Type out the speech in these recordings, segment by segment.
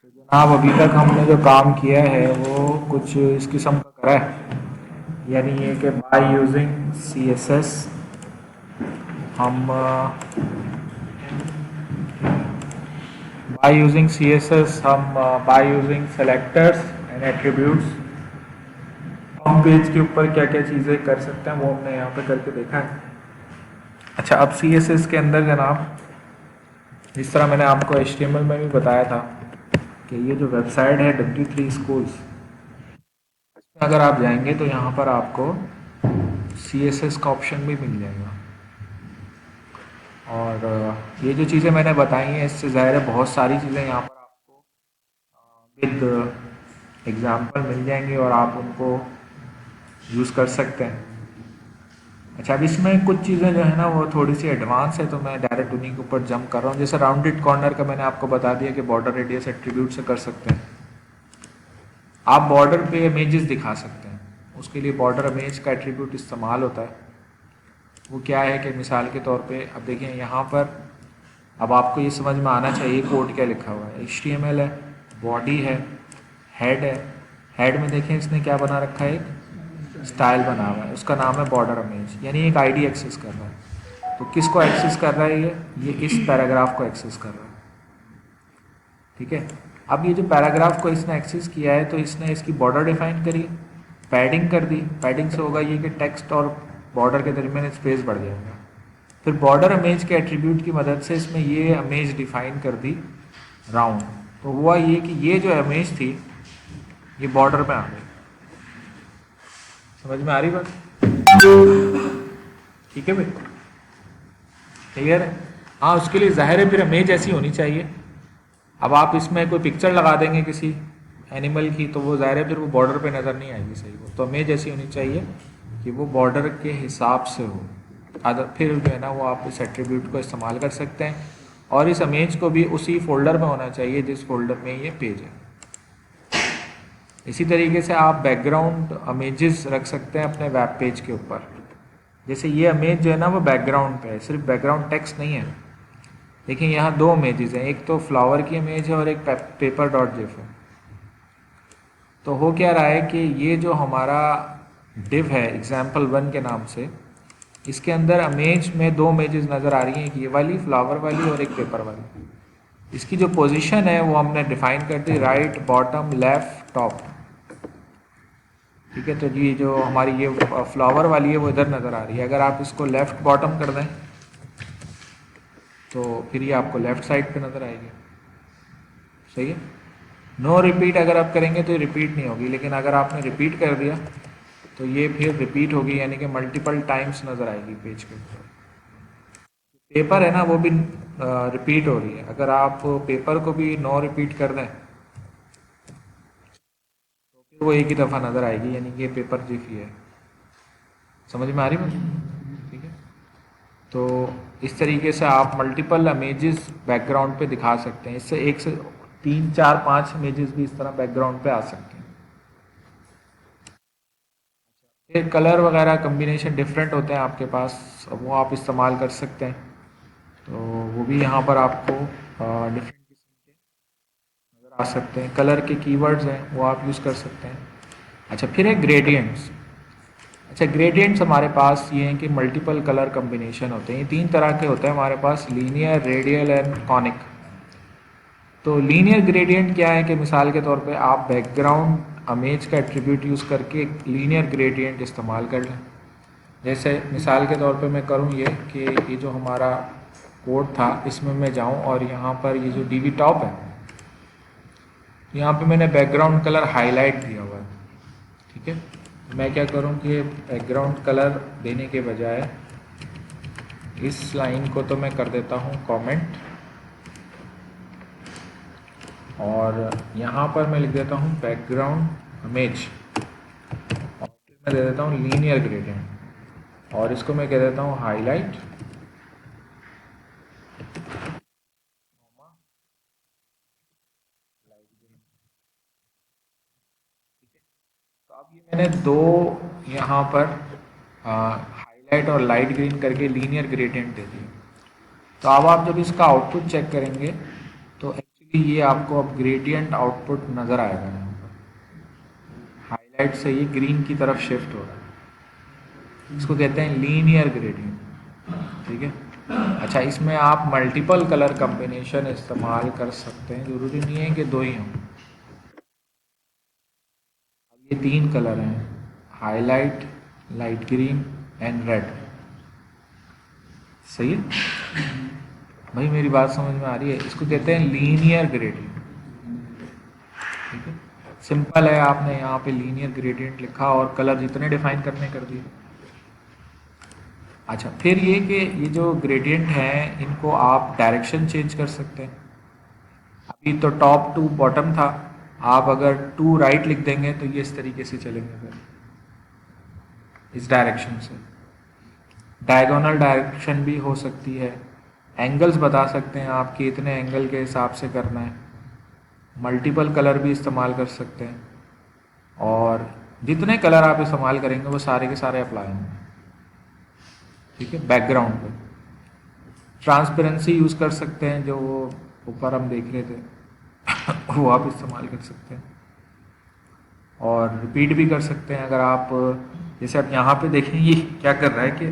जनाब अभी तक हमने जो काम किया है वो कुछ इस किस्म का करा है, यानी ये कि by using c s s हम by using c s s हम by using selectors and attributes हम पेज के ऊपर क्या क्या चीज़ें कर सकते हैं वो हमने यहाँ पे करके देखा है। अच्छा, अब सी एस एस के अंदर जनाब, जिस तरह मैंने आपको एच टी एम एल में भी बताया था कि ये जो वेबसाइट है W3 Schools, अगर आप जाएंगे तो यहाँ पर आपको सी एस एस का ऑप्शन भी मिल जाएगा। और ये जो चीज़ें मैंने बताई हैं इससे ज़ाहिर है बहुत सारी चीज़ें यहाँ पर आपको विद एग्जाम्पल मिल जाएंगी और आप उनको यूज़ कर सकते हैं। अच्छा, अब इसमें कुछ चीज़ें जो है ना वो थोड़ी सी एडवांस है, तो मैं डायरेक्ट उन्हीं के ऊपर जंप कर रहा हूँ। जैसे राउंडेड कॉर्नर का मैंने आपको बता दिया कि बॉर्डर रेडियस एट्रीब्यूट से कर सकते हैं। आप बॉर्डर पे इमेजेस दिखा सकते हैं, उसके लिए बॉर्डर इमेज का एट्रीब्यूट इस्तेमाल होता है। वो क्या है कि मिसाल के तौर पे अब देखिए यहाँ पर, अब आपको ये समझ में आना चाहिए कोड क्या लिखा हुआ है। HTML है, बॉडी है, हेड है। हेड में देखें इसने क्या बना रखा है, एक स्टाइल बना हुआ है, उसका नाम है बॉर्डर इमेज, यानी एक आईडी एक्सेस कर रहा है। तो किसको एक्सेस कर रहा है ये इस पैराग्राफ को एक्सेस कर रहा है। ठीक है, अब ये जो पैराग्राफ को इसने एक्सेस किया है तो इसने इसकी बॉर्डर डिफाइन करी, पैडिंग कर दी। पैडिंग से होगा ये कि टेक्स्ट और बॉर्डर के दरमियान स्पेस बढ़ जाएगा। फिर बॉर्डर इमेज के एट्रीब्यूट की मदद से इसमें ये इमेज डिफाइन कर दी राउंड। तो हुआ ये कि ये जो इमेज थी ये बॉर्डर में आ गई। समझ में आ रही बात? ठीक है भाई, क्लियर है? हाँ, उसके लिए जाहिर है फिर इमेज ऐसी होनी चाहिए। अब आप इसमें कोई पिक्चर लगा देंगे किसी एनिमल की तो वो ज़ाहिर है फिर वो बॉर्डर पे नज़र नहीं आएगी सही। वो तो इमेज ऐसी होनी चाहिए कि वो बॉर्डर के हिसाब से हो। अदर फिर जो है ना वो आप इस एट्रीब्यूट को इस्तेमाल कर सकते हैं, और इस इमेज को भी उसी फोल्डर में होना चाहिए जिस फोल्डर में ये पेज है। इसी तरीके से आप बैकग्राउंड इमेजेस रख सकते हैं अपने वेब पेज के ऊपर। जैसे ये इमेज जो है ना वो बैकग्राउंड पे है, सिर्फ बैकग्राउंड टेक्स्ट नहीं है। देखिए यहाँ दो इमेजेस हैं, एक तो फ्लावर की इमेज है और एक पेपर डॉट जिफ है। तो हो क्या रहा है कि ये जो हमारा डिव है एग्जाम्पल 1 के नाम से, इसके अंदर इमेज में दो इमेजेस नज़र आ रही हैं, एक ये वाली फ्लावर वाली और एक पेपर वाली। इसकी जो पोजीशन है वो हमने डिफाइन कर दी, राइट, बॉटम, लेफ्ट, टॉप। ठीक है, तो ये जो हमारी ये फ्लावर वाली है वो इधर नज़र आ रही है। अगर आप इसको लेफ्ट बॉटम कर दें तो फिर ये आपको लेफ्ट साइड पे नज़र आएगी। सही है। नो रिपीट अगर आप करेंगे तो ये रिपीट नहीं होगी, लेकिन अगर आपने रिपीट कर दिया तो ये फिर रिपीट होगी, यानी कि मल्टीपल टाइम्स नज़र आएगी पेज के ऊपर। पेपर है ना वो भी रिपीट हो रही है। अगर आप पेपर को भी नो रिपीट कर दें तो फिर वो एक ही दफ़ा नज़र आएगी, यानी कि पेपर जिफ ही है। समझ में आ रही मुझे? ठीक है, तो इस तरीके से आप मल्टीपल इमेजेस बैकग्राउंड पे दिखा सकते हैं। इससे एक से 3 4 5 इमेजेस भी इस तरह बैकग्राउंड पे आ सकते हैं। ये कलर वगैरह कम्बिनेशन डिफरेंट होते हैं आपके पास, वो आप इस्तेमाल कर सकते हैं। तो वो भी यहाँ पर आपको डिफरेंट किस्म के नज़र आ सकते हैं। कलर के कीवर्ड्स हैं वो आप यूज़ कर सकते हैं। अच्छा, फिर है ग्रेडियंट्स। अच्छा, ग्रेडियंट्स हमारे पास ये हैं कि मल्टीपल कलर कम्बिनेशन होते हैं। ये 3 तरह के होते हैं हमारे पास, लीनियर, रेडियल एंड कॉनिक। तो लीनियर ग्रेडियंट क्या है कि मिसाल के तौर पे आप बैकग्राउंड इमेज का एट्रीब्यूट यूज़ करके एक लीनियर ग्रेडियंट इस्तेमाल कर लें। जैसे मिसाल के तौर पे मैं करूँ ये कि ये जो हमारा कोड था इसमें मैं जाऊँ और यहाँ पर ये जो डीवी टॉप है यहाँ पे मैंने बैकग्राउंड कलर हाईलाइट दिया हुआ है। ठीक है, मैं क्या करूँ कि बैकग्राउंड कलर देने के बजाय इस लाइन को तो मैं कर देता हूँ कमेंट, और यहाँ पर मैं लिख देता हूँ बैकग्राउंड इमेज, और फिर मैं दे देता हूँ लीनियर ग्रेडियंट, और इसको मैं कह देता हूँ हाईलाइट, तो अब ये मैंने दो यहाँ पर हाईलाइट और लाइट ग्रीन करके लीनियर ग्रेडियंट दे दिए। तो अब आप जब इसका आउटपुट चेक करेंगे तो एक्चुअली ये आपको अब ग्रेडियंट आउटपुट नज़र आएगा यहाँ पर, हाईलाइट से ये ग्रीन की तरफ शिफ्ट हो रहा है, इसको कहते हैं लीनियर ग्रेडियंट। ठीक है। अच्छा, इसमें आप मल्टीपल कलर कॉम्बिनेशन इस्तेमाल कर सकते हैं, ज़रूरी नहीं है कि दो ही हों। अब ये तीन कलर हैं, highlight, light green and red. सही है भाई, मेरी बात समझ में आ रही है? इसको कहते हैं लीनियर ग्रेडियंट। ठीक है, सिंपल है, आपने यहाँ पे लीनियर ग्रेडियंट लिखा और कलर जितने डिफाइन करने कर दिए। अच्छा, फिर ये कि ये जो ग्रेडियंट हैं इनको आप डायरेक्शन चेंज कर सकते हैं। अभी तो टॉप टू बॉटम था, आप अगर टू राइट लिख देंगे तो ये इस तरीके से चलेंगे, फिर इस डायरेक्शन से। डायगोनल डायरेक्शन भी हो सकती है, एंगल्स बता सकते हैं आप कि इतने एंगल के हिसाब से करना है। मल्टीपल कलर भी इस्तेमाल कर सकते हैं, और जितने कलर आप इस्तेमाल करेंगे वो सारे के सारे अप्लाई होंगे। ठीक है, बैकग्राउंड पे ट्रांसपेरेंसी यूज़ कर सकते हैं, जो वो ऊपर हम देख रहे थे वो आप इस्तेमाल कर सकते हैं, और रिपीट भी कर सकते हैं। अगर आप जैसे आप यहाँ पे देखें ये क्या कर रहा है कि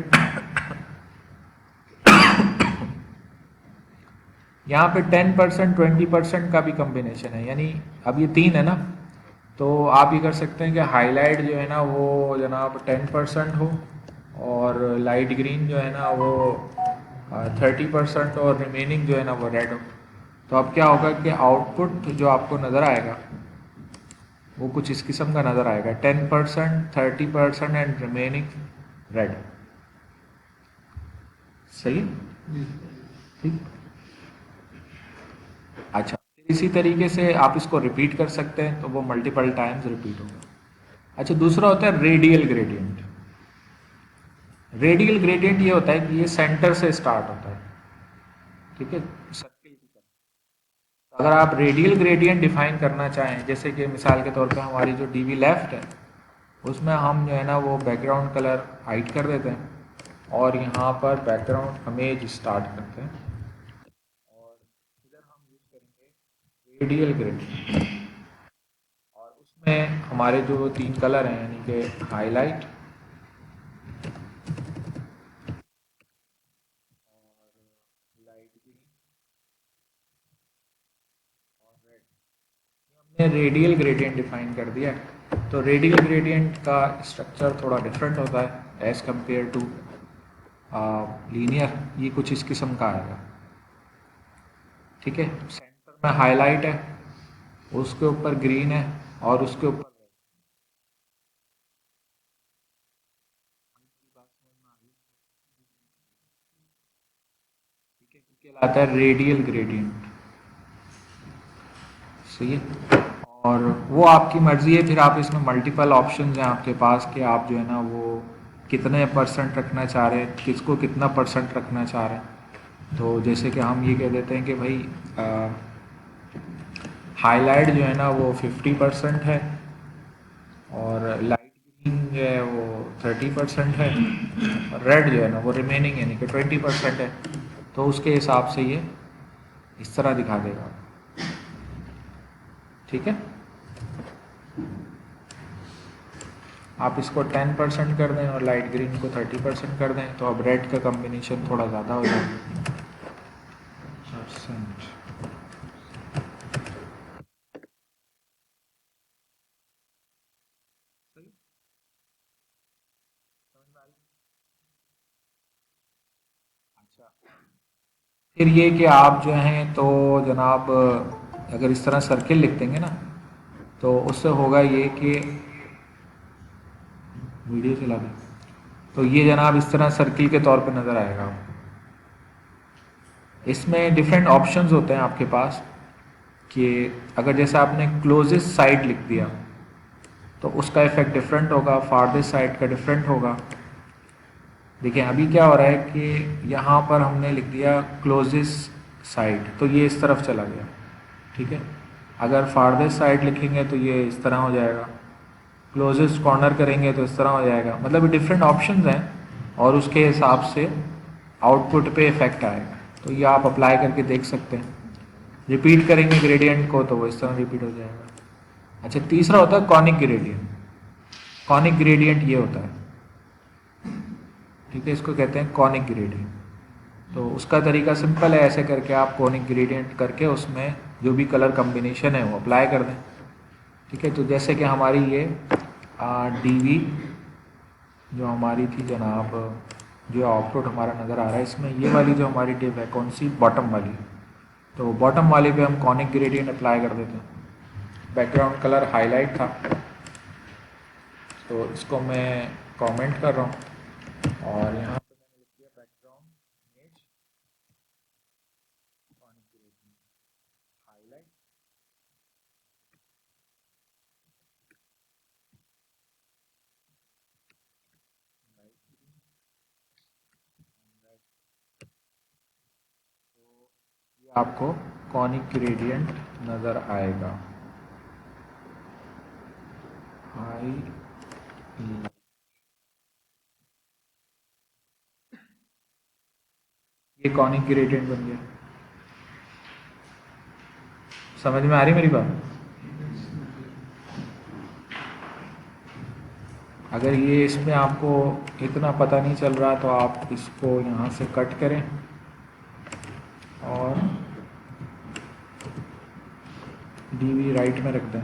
यहाँ पे 10% 20% का भी कॉम्बिनेशन है, यानी अब ये तीन है ना, तो आप ये कर सकते हैं कि हाईलाइट जो है ना वो जनाब 10% हो, और लाइट ग्रीन जो है ना वो 30%, और रिमेनिंग जो है ना वो रेड हो। तो अब क्या होगा कि आउटपुट जो आपको नज़र आएगा वो कुछ इस किस्म का नज़र आएगा, 10%, 30% एंड रिमेनिंग रेड। सही है? ठीक। अच्छा, इसी तरीके से आप इसको रिपीट कर सकते हैं, तो वो मल्टीपल टाइम्स रिपीट होगा। अच्छा, दूसरा होता है रेडियल ग्रेडियंट। रेडियल ग्रेडियंट ये होता है कि ये सेंटर से स्टार्ट होता है। ठीक है, सर्किल की तरह। अगर आप रेडियल ग्रेडियंट डिफाइन करना चाहें, जैसे कि मिसाल के तौर पे हमारी जो डीवी लेफ्ट है उसमें हम जो है ना वो बैकग्राउंड कलर हाइड कर देते हैं, और यहाँ पर बैकग्राउंड इमेज स्टार्ट करते हैं, और इधर हम यूज़ करेंगे रेडियल ग्रेडियंट, और उसमें हमारे जो तीन कलर हैं यानी कि हाईलाइट और लाइट ग्रीन और रेड, हमने रेडियल ग्रेडियंट डिफाइन कर दिया है। तो रेडियल ग्रेडियंट का स्ट्रक्चर थोड़ा डिफरेंट होता है एज़ कम्पेयर टू लीनियर। ये कुछ इस किस्म का आएगा। ठीक है, सेंटर में हाईलाइट है, उसके ऊपर ग्रीन है, और उसके ऊपर रेड। ठीक है, कहलाता है रेडियल ग्रेडियंट। सही है, और वो आपकी मर्ज़ी है, फिर आप इसमें मल्टीपल ऑप्शंस हैं आपके पास कि आप जो है ना वो कितने परसेंट रखना चाह रहे हैं, किसको कितना परसेंट रखना चाह रहे हैं। तो जैसे कि हम ये कह देते हैं कि भाई हाईलाइट जो है ना वो 50% है, और लाइट ग्रीन जो है वो 30% है, और रेड जो है ना वो रिमेनिंग यानी कि 20% है। तो उसके हिसाब से ये इस तरह दिखा देगा। ठीक है, आप इसको 10% कर दें और लाइट ग्रीन को 30% कर दें, तो अब रेड का कॉम्बिनेशन थोड़ा ज़्यादा हो जाएगा। अच्छा, फिर ये कि आप जो हैं तो जनाब अगर इस तरह सर्किल लिख देंगे ना, तो उससे होगा ये कि वीडियो चला दें, तो ये जनाब इस तरह सर्किल के तौर पे नज़र आएगा आपको। इसमें डिफरेंट ऑप्शंस होते हैं आपके पास कि अगर जैसे आपने क्लोजेस्ट साइड लिख दिया तो उसका इफेक्ट डिफरेंट होगा, फारदेस्ट साइड का डिफरेंट होगा। देखिए अभी क्या हो रहा है कि यहाँ पर हमने लिख दिया क्लोजेस्ट साइड, तो ये इस तरफ चला गया। ठीक है, अगर फारदेस्ट साइड लिखेंगे तो ये इस तरह हो जाएगा, क्लोजेस्ट कॉर्नर करेंगे तो इस तरह हो जाएगा। मतलब डिफरेंट ऑप्शंस हैं, और उसके हिसाब से आउटपुट पे इफेक्ट आएगा। तो ये आप अप्लाई करके देख सकते हैं। रिपीट करेंगे ग्रेडियंट को तो वो इस तरह रिपीट हो जाएगा। अच्छा, तीसरा होता है कॉनिक ग्रेडियंट। कॉनिक ग्रेडियंट ये होता है, ठीक है, इसको कहते हैं कॉनिक ग्रेडियंट। तो उसका तरीका सिंपल है, ऐसे करके आप कॉनिक ग्रेडियंट करके उसमें जो भी कलर कम्बिनेशन है वो अप्लाई कर दें। ठीक है, तो जैसे कि हमारी ये डीवी जो हमारी थी जनाब, जो आउटपुट हमारा नज़र आ रहा है इसमें, ये वाली जो हमारी डिव है कौन सी, बॉटम वाली। तो बॉटम वाली पे हम कॉनिक ग्रेडियंट अप्लाई कर देते हैं। बैकग्राउंड कलर हाईलाइट था, तो इसको मैं कमेंट कर रहा हूँ और यहाँ पे मैंने लिख दिया background image conic gradient highlight. तो ये आपको कॉनिक ग्रेडियंट नज़र आएगा। हाई, ये कॉनिक ग्रेडियंट बन गया। समझ में आ रही मेरी बात? अगर ये इसमें आपको इतना पता नहीं चल रहा तो आप इसको यहाँ से कट करें और डीवी राइट में रख दें।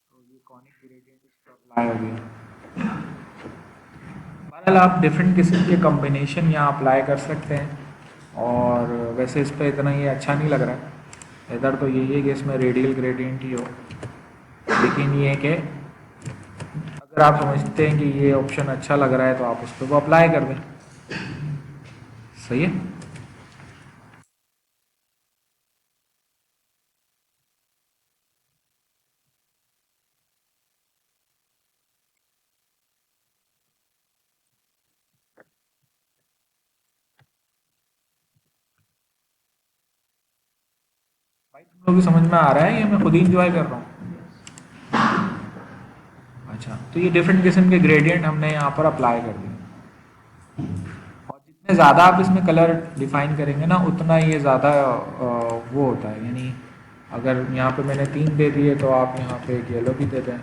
तो ये कॉनिक ग्रेडियंट इस पर अप्लाई हो गया। बहरहाल आप डिफरेंट किस्म के कॉम्बिनेशन यहाँ अप्लाई कर सकते हैं। और वैसे इस पर इतना ये अच्छा नहीं लग रहा है, इधर तो यही है कि इसमें रेडियल ग्रेडियंट ही हो, लेकिन ये कि अगर आप समझते हैं कि ये ऑप्शन अच्छा लग रहा है तो आप उस पर वो अप्लाई कर दें। सही है। भाई तुम लोग को समझ में आ रहा है, ये मैं खुद ही इंजॉय कर रहा हूँ? अच्छा, तो ये डिफरेंट किस्म के ग्रेडियंट हमने यहाँ पर अप्लाई कर दिए। और जितने ज़्यादा आप इसमें कलर डिफाइन करेंगे ना उतना ये ज़्यादा वो होता है। यानी अगर यहाँ पे मैंने 3 दे दिए तो आप यहाँ पे एक येलो भी दे दें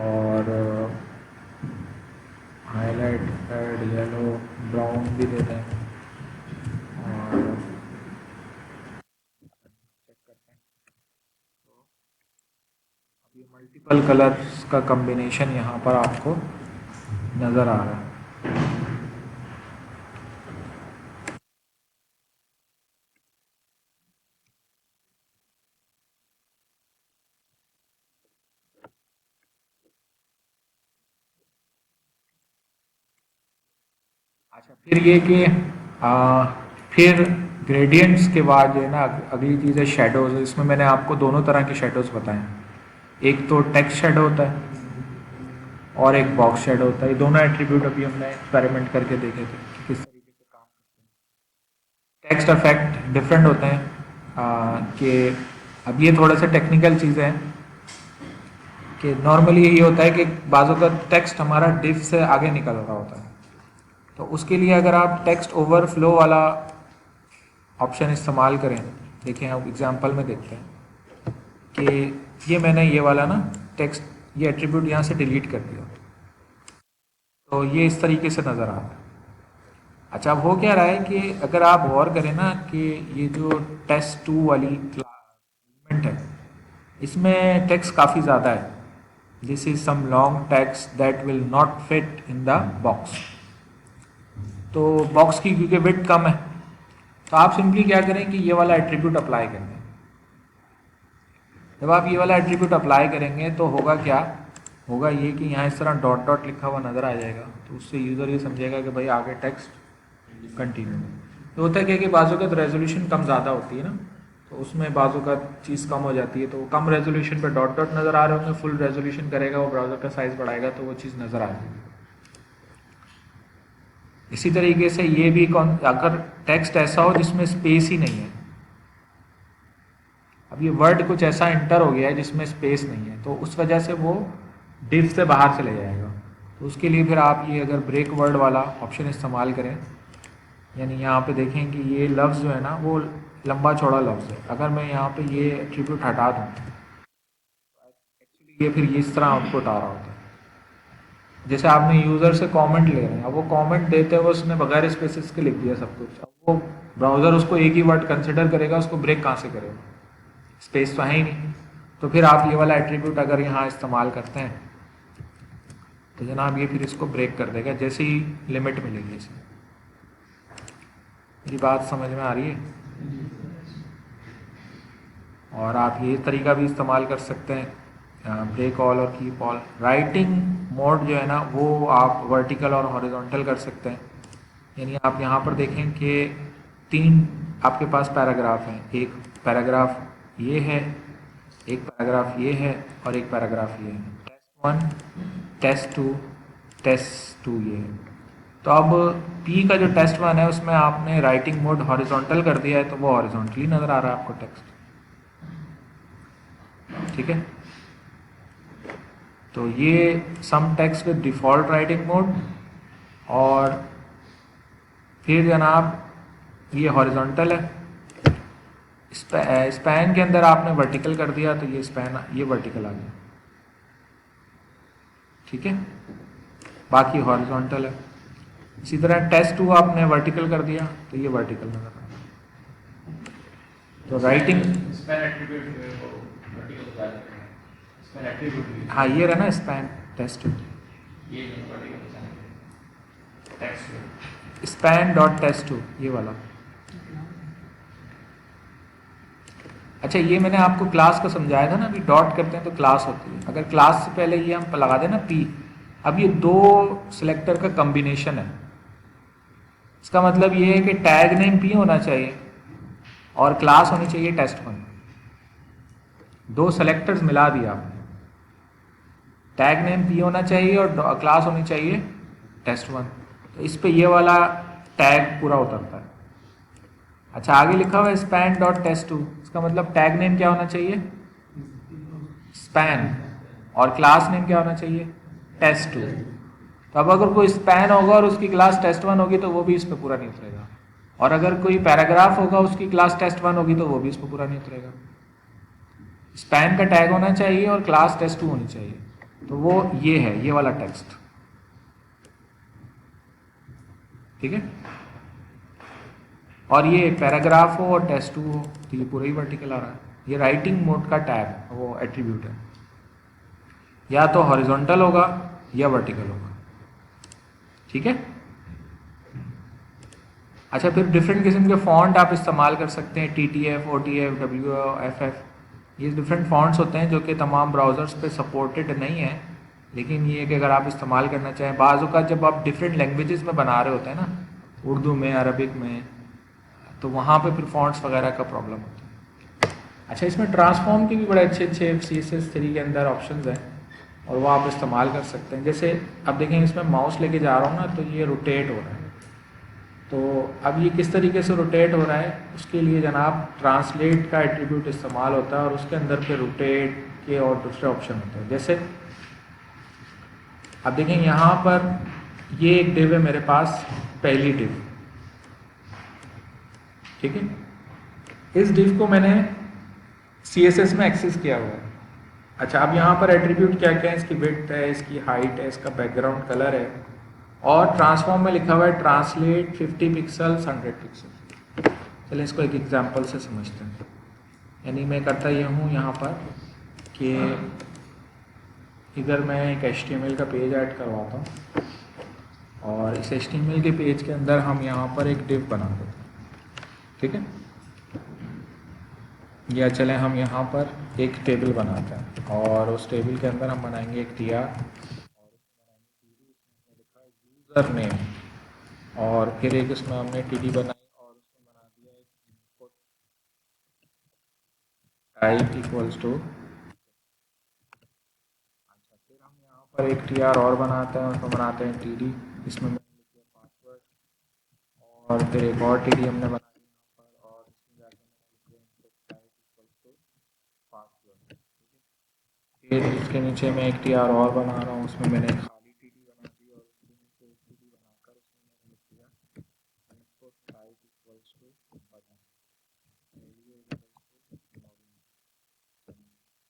और हाईलाइट रेड येलो ब्राउन भी दे दें और चेक करते हैं। तो अब ये मल्टीपल कलर्स का कम्बिनेशन यहाँ पर आपको नज़र आ रहा है। अच्छा, फिर ये कि फिर ग्रेडियंट्स के बाद जो है ना अगली चीज़ है शेडोज़। इसमें मैंने आपको दोनों तरह के शेडोज़ बताए हैं। एक तो टेक्स्ट शेडो होता है और एक बॉक्स शेडो होता है। ये दोनों एट्रीब्यूट अभी हमने एक्सपेरिमेंट करके देखे थे कि किस तरीके से काम करते हैं। टेक्स्ट इफेक्ट डिफरेंट होते हैं कि अब ये थोड़ा सा टेक्निकल चीज़ें हैं कि नॉर्मली यही होता है कि बाजू का टेक्स्ट हमारा डिफ से आगे निकल रहा होता है। तो उसके लिए अगर आप टेक्स्ट ओवरफ्लो वाला ऑप्शन इस्तेमाल करें, देखें अब एग्जांपल में देखते हैं कि ये मैंने ये वाला ना टेक्स्ट ये एट्रीब्यूट यहाँ से डिलीट कर दिया, तो ये इस तरीके से नज़र आ रहा है। अच्छा, अब हो क्या रहा है कि अगर आप गौर करें ना कि ये जो टेस्ट 2 वाली एलिमेंट है इसमें टेक्स्ट काफ़ी ज़्यादा है। This is some long text that will not fit in the box. तो बॉक्स की क्योंकि विड्थ कम है तो आप सिंपली क्या करें कि ये वाला एट्रीब्यूट अप्लाई कर दें। जब आप ये वाला एट्रीब्यूट अप्लाई करेंगे तो होगा क्या, होगा ये कि यहाँ इस तरह डॉट डॉट लिखा हुआ नज़र आ जाएगा, तो उससे यूज़र ये समझेगा कि भाई आगे टेक्स्ट कंटिन्यू। तो होता है क्या कि बाजू का तो रेजोल्यूशन कम ज़्यादा होती है ना, तो उसमें बाजू का चीज़ कम हो जाती है, तो कम रेजोल्यूशन पर डॉट डॉट नज़र आ रहे होंगे, फुल रेजोल्यूशन करेगा वो ब्राउज़र का साइज़ बढ़ाएगा तो वो चीज़ नज़र आ जाएगी। इसी तरीके से ये भी अगर टेक्स्ट ऐसा हो जिसमें स्पेस ही नहीं है, अब ये वर्ड कुछ ऐसा इंटर हो गया है जिसमें स्पेस नहीं है, तो उस वजह से वो डिव से बाहर चले जाएगा। तो उसके लिए फिर आप ये अगर ब्रेक वर्ड वाला ऑप्शन इस्तेमाल करें, यानी यहाँ पे देखें कि ये लफ्ज़ जो है ना वो लंबा चौड़ा लफ्ज़ है, अगर मैं यहाँ पे ये एट्रीब्यूट हटा दूँ, एक्चुअली ये फिर ये इस तरह आउटपुट आ रहा होता है। जैसे आपने यूज़र से कमेंट ले रहे हैं, अब वो कमेंट देते हुए उसने बगैर स्पेसिस के लिख दिया सब कुछ, अब वो ब्राउज़र उसको एक ही वर्ड कंसिडर करेगा, उसको ब्रेक कहाँ से करेगा, स्पेस तो है ही नहीं। तो फिर आप ये वाला एट्रीब्यूट अगर यहाँ इस्तेमाल करते हैं तो जनाब ये फिर इसको ब्रेक कर देगा जैसे ही लिमिट मिलेगी इसमें। मेरी बात समझ में आ रही है? और आप ये तरीका भी इस्तेमाल कर सकते हैं ब्रेक ऑल और कीप ऑल। राइटिंग मोड जो है ना वो आप वर्टिकल और हॉरिजॉन्टल कर सकते हैं। यानी आप यहाँ पर देखें कि 3 आपके पास पैराग्राफ हैं, एक पैराग्राफ ये है, एक पैराग्राफ ये है और एक पैराग्राफ ये है। टेस्ट 1, टेस्ट 2, टेस्ट 2 ये है। तो अब P का जो टेस्ट 1 है उसमें आपने राइटिंग मोड हॉरिजॉन्टल कर दिया है, तो वो हॉरिजॉन्टली नज़र आ रहा है आपको टेक्स्ट। ठीक है, तो ये some text with default writing mode, और फिर जनाब ये हॉरिजॉन्टल है। स्पैन के अंदर आपने वर्टिकल कर दिया तो ये स्पैन ये वर्टिकल आ गया। ठीक है, बाकी हॉरिजॉन्टल है। इसी तरह टेस्ट 2 आपने वर्टिकल कर दिया तो ये वर्टिकल नजर आ रहा है। तो राइटिंग हाँ ये रहा ना span test, span dot test 2 ये वाला। अच्छा ये मैंने आपको क्लास का समझाया था ना, अभी डॉट करते हैं तो क्लास होती है, अगर क्लास से पहले ये हम लगा दें ना P, अब ये 2 सिलेक्टर का कम्बिनेशन है। इसका मतलब ये है कि टैग नेम P होना चाहिए और क्लास होनी चाहिए टेस्ट1। 2 सेलेक्टर्स मिला दिया आपने, टैग नेम P होना चाहिए और क्लास होनी चाहिए टेस्ट1। तो इस पे ये वाला टैग पूरा उतरता है। अच्छा आगे लिखा हुआ है स्पैन डॉट टेस्ट 2, इसका मतलब टैग नेम क्या होना चाहिए स्पैन और क्लास नेम क्या होना चाहिए टेस्ट 2। तो अब अगर कोई स्पैन होगा और उसकी क्लास टेस्ट1 होगी तो वो भी इस पर पूरा नहीं उतरेगा, और अगर कोई पैराग्राफ होगा उसकी क्लास टेस्ट1 होगी तो वो भी इस पर पूरा नहीं उतरेगा। स्पैन का टैग होना चाहिए और क्लास टेस्ट2 होनी चाहिए, तो वो ये है ये वाला टेक्स्ट। ठीक है, और ये पैराग्राफ हो और टेस्ट 2 हो तो ये पूरा ही वर्टिकल आ रहा है। ये राइटिंग मोड का टैग वो एट्रीब्यूट है, या तो हॉरिजॉन्टल होगा या वर्टिकल होगा। ठीक है, अच्छा फिर डिफरेंट किस्म के फॉन्ट आप इस्तेमाल कर सकते हैं, TTF, OTF, WFF, ये डिफरेंट फॉन्ट्स होते हैं जो कि तमाम ब्राउज़र्स पे सपोर्टेड नहीं है, लेकिन ये कि अगर आप इस्तेमाल करना चाहें, बाज़ औक़ात जब आप डिफरेंट लैंग्वेजेस में बना रहे होते हैं ना, उर्दू में, अरबिक में, तो वहाँ पे फिर फॉन्ट्स वगैरह का प्रॉब्लम होता है। अच्छा इसमें ट्रांसफॉर्म के भी बड़े अच्छे CSS3 के अंदर ऑप्शंस हैं और वो आप इस्तेमाल कर सकते हैं। जैसे अब देखें इसमें माउस लेके जा रहा हूँ ना तो ये रोटेट हो रहा है, तो अब ये किस तरीके से रोटेट हो रहा है, उसके लिए जनाब ट्रांसलेट का एट्रीब्यूट इस्तेमाल होता है और उसके अंदर फिर रोटेट के और दूसरे ऑप्शन होते हैं। जैसे अब देखें यहाँ पर ये एक डिव है मेरे पास, पहली डिव। ठीक है, इस डिव को मैंने CSS में एक्सेस किया हुआ है। अच्छा अब यहाँ पर एट्रीब्यूट क्या क्या है, इसकी विड्थ है, इसकी हाइट है, इसका बैकग्राउंड कलर है, और ट्रांसफॉर्म में लिखा हुआ है ट्रांसलेट 50 पिक्सल्स 100 पिक्सल। चलिए इसको एक एग्जांपल से समझते हैं। यानी मैं करता ये हूँ यहाँ पर कि इधर मैं एक HTML का पेज ऐड करवाता हूँ और इस HTML के पेज के अंदर हम यहाँ पर एक डिव बना देते हैं। ठीक है, या चलें हम यहाँ पर एक टेबल बनाते हैं और उस टेबल के अंदर हम बनाएंगे एक TR और यूज़र नेम, और फिर एक इसमें हमने TD बनाई और उसमें बना दिया एक इनपुट टाइप इक्वल्स टू। अच्छा फिर हम यहाँ पर एक TR और बनाते हैं, उसमें बनाते हैं TD, इसमें मैंने लिख दिया पासवर्ड, और फिर एक और TD हमने बना दी यहाँ पर और इसमें जाके मैंने लिख दिया इनपुट टाइप इक्वल्स टू उसके नीचे मैं एक टी आर और बना रहा हूँ, उसमें मैंने खाली टी डी बना दी और उसके नीचे एक टी डी बनाकर उसमें मैंने लिख दिया input type equals to button,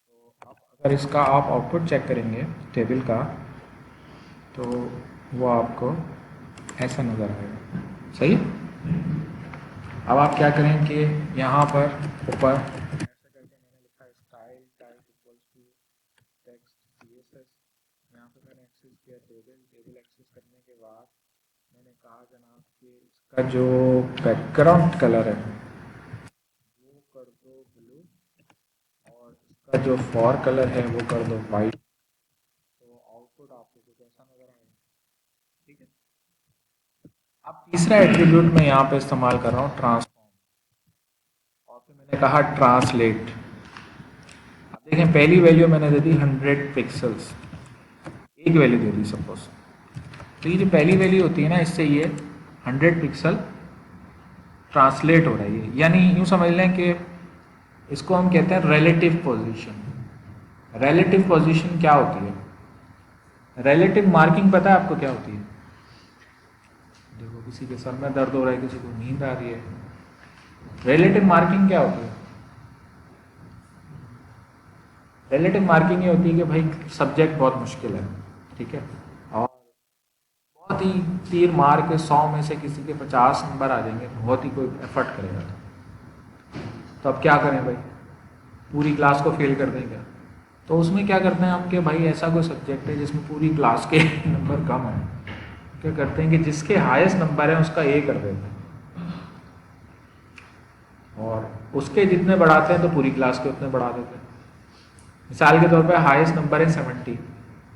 तो अब अगर इसका आप आउटपुट चेक करेंगे टेबल का तो वो आपको ऐसा नज़र आएगा। सही। अब आप क्या करें कि यहाँ पर ऊपर ऐसा करके मैंने लिखा style type equals to text CSS, यहाँ पे मैंने एक्सेस किया टेबल एक्सेस करने के बाद मैंने कहा जनाब कि इसका जो बैकग्राउंड कलर है वो कर दो ब्लू और इसका जो फॉर कलर है वो कर दो वाइट, तो आउटपुट आपको कुछ ऐसा नज़र आएगा। ठीक है। अब तीसरा एट्रीब्यूट मैं यहाँ पे इस्तेमाल कर रहा हूँ ट्रांसफॉर्म, और फिर मैंने कहा ट्रांसलेट। अब देखें पहली वैल्यू मैंने दे दी 100 पिक्सल्स, एक वैल्यू दे दी सपोज, तो ये जो पहली वैल्यू होती है ना इससे ये 100 पिक्सल ट्रांसलेट हो रही है, यानी यूँ समझ लें कि इसको हम कहते हैं रिलेटिव पोजीशन। रिलेटिव पोजीशन क्या होती है? रिलेटिव मार्किंग पता है आपको क्या होती है? देखो किसी के सर में दर्द हो रहा है, किसी को नींद आ रही है, रिलेटिव मार्किंग क्या होती है? रिलेटिव मार्किंग ये होती है कि भाई सब्जेक्ट बहुत मुश्किल है, ठीक है, और बहुत ही तीर मार के 100 में से किसी के 50 नंबर आ जाएंगे, बहुत ही कोई एफर्ट करेगा, तो अब क्या करें भाई, पूरी क्लास को फेल कर दें क्या? तो उसमें क्या करते हैं हम कि भाई ऐसा कोई सब्जेक्ट है जिसमें पूरी क्लास के नंबर कम है, क्या करते हैं कि जिसके हाईएस्ट नंबर है उसका ए कर देते हैं, और उसके जितने बढ़ाते हैं तो पूरी क्लास के उतने बढ़ा देते हैं। मिसाल के तौर पे हाईएस्ट नंबर है 70,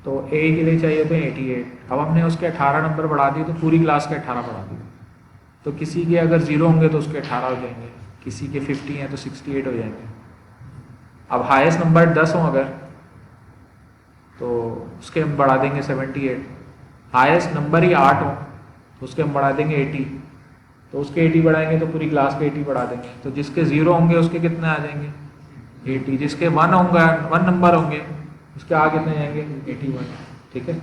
तो ए के लिए चाहिए तो 88, अब हमने उसके 18 नंबर बढ़ा दिए तो पूरी क्लास के 18 बढ़ा दिए, तो किसी के अगर 0 होंगे तो उसके 18 हो जाएंगे, किसी के 50 हैं तो 68 हो जाएंगे। अब हाईएस्ट नंबर 10 हो अगर तो उसके हम बढ़ा देंगे 78, हाईएस्ट नंबर ही 8 हो तो उसके हम बढ़ा देंगे 80, तो उसके 80 बढ़ाएंगे तो पूरी क्लास के 80 बढ़ा देंगे, तो जिसके 0 होंगे उसके कितने आ जाएंगे 80, जिसके 1 होंगे 1 नंबर होंगे उसके आ कितने जाएंगे 81। ठीक है।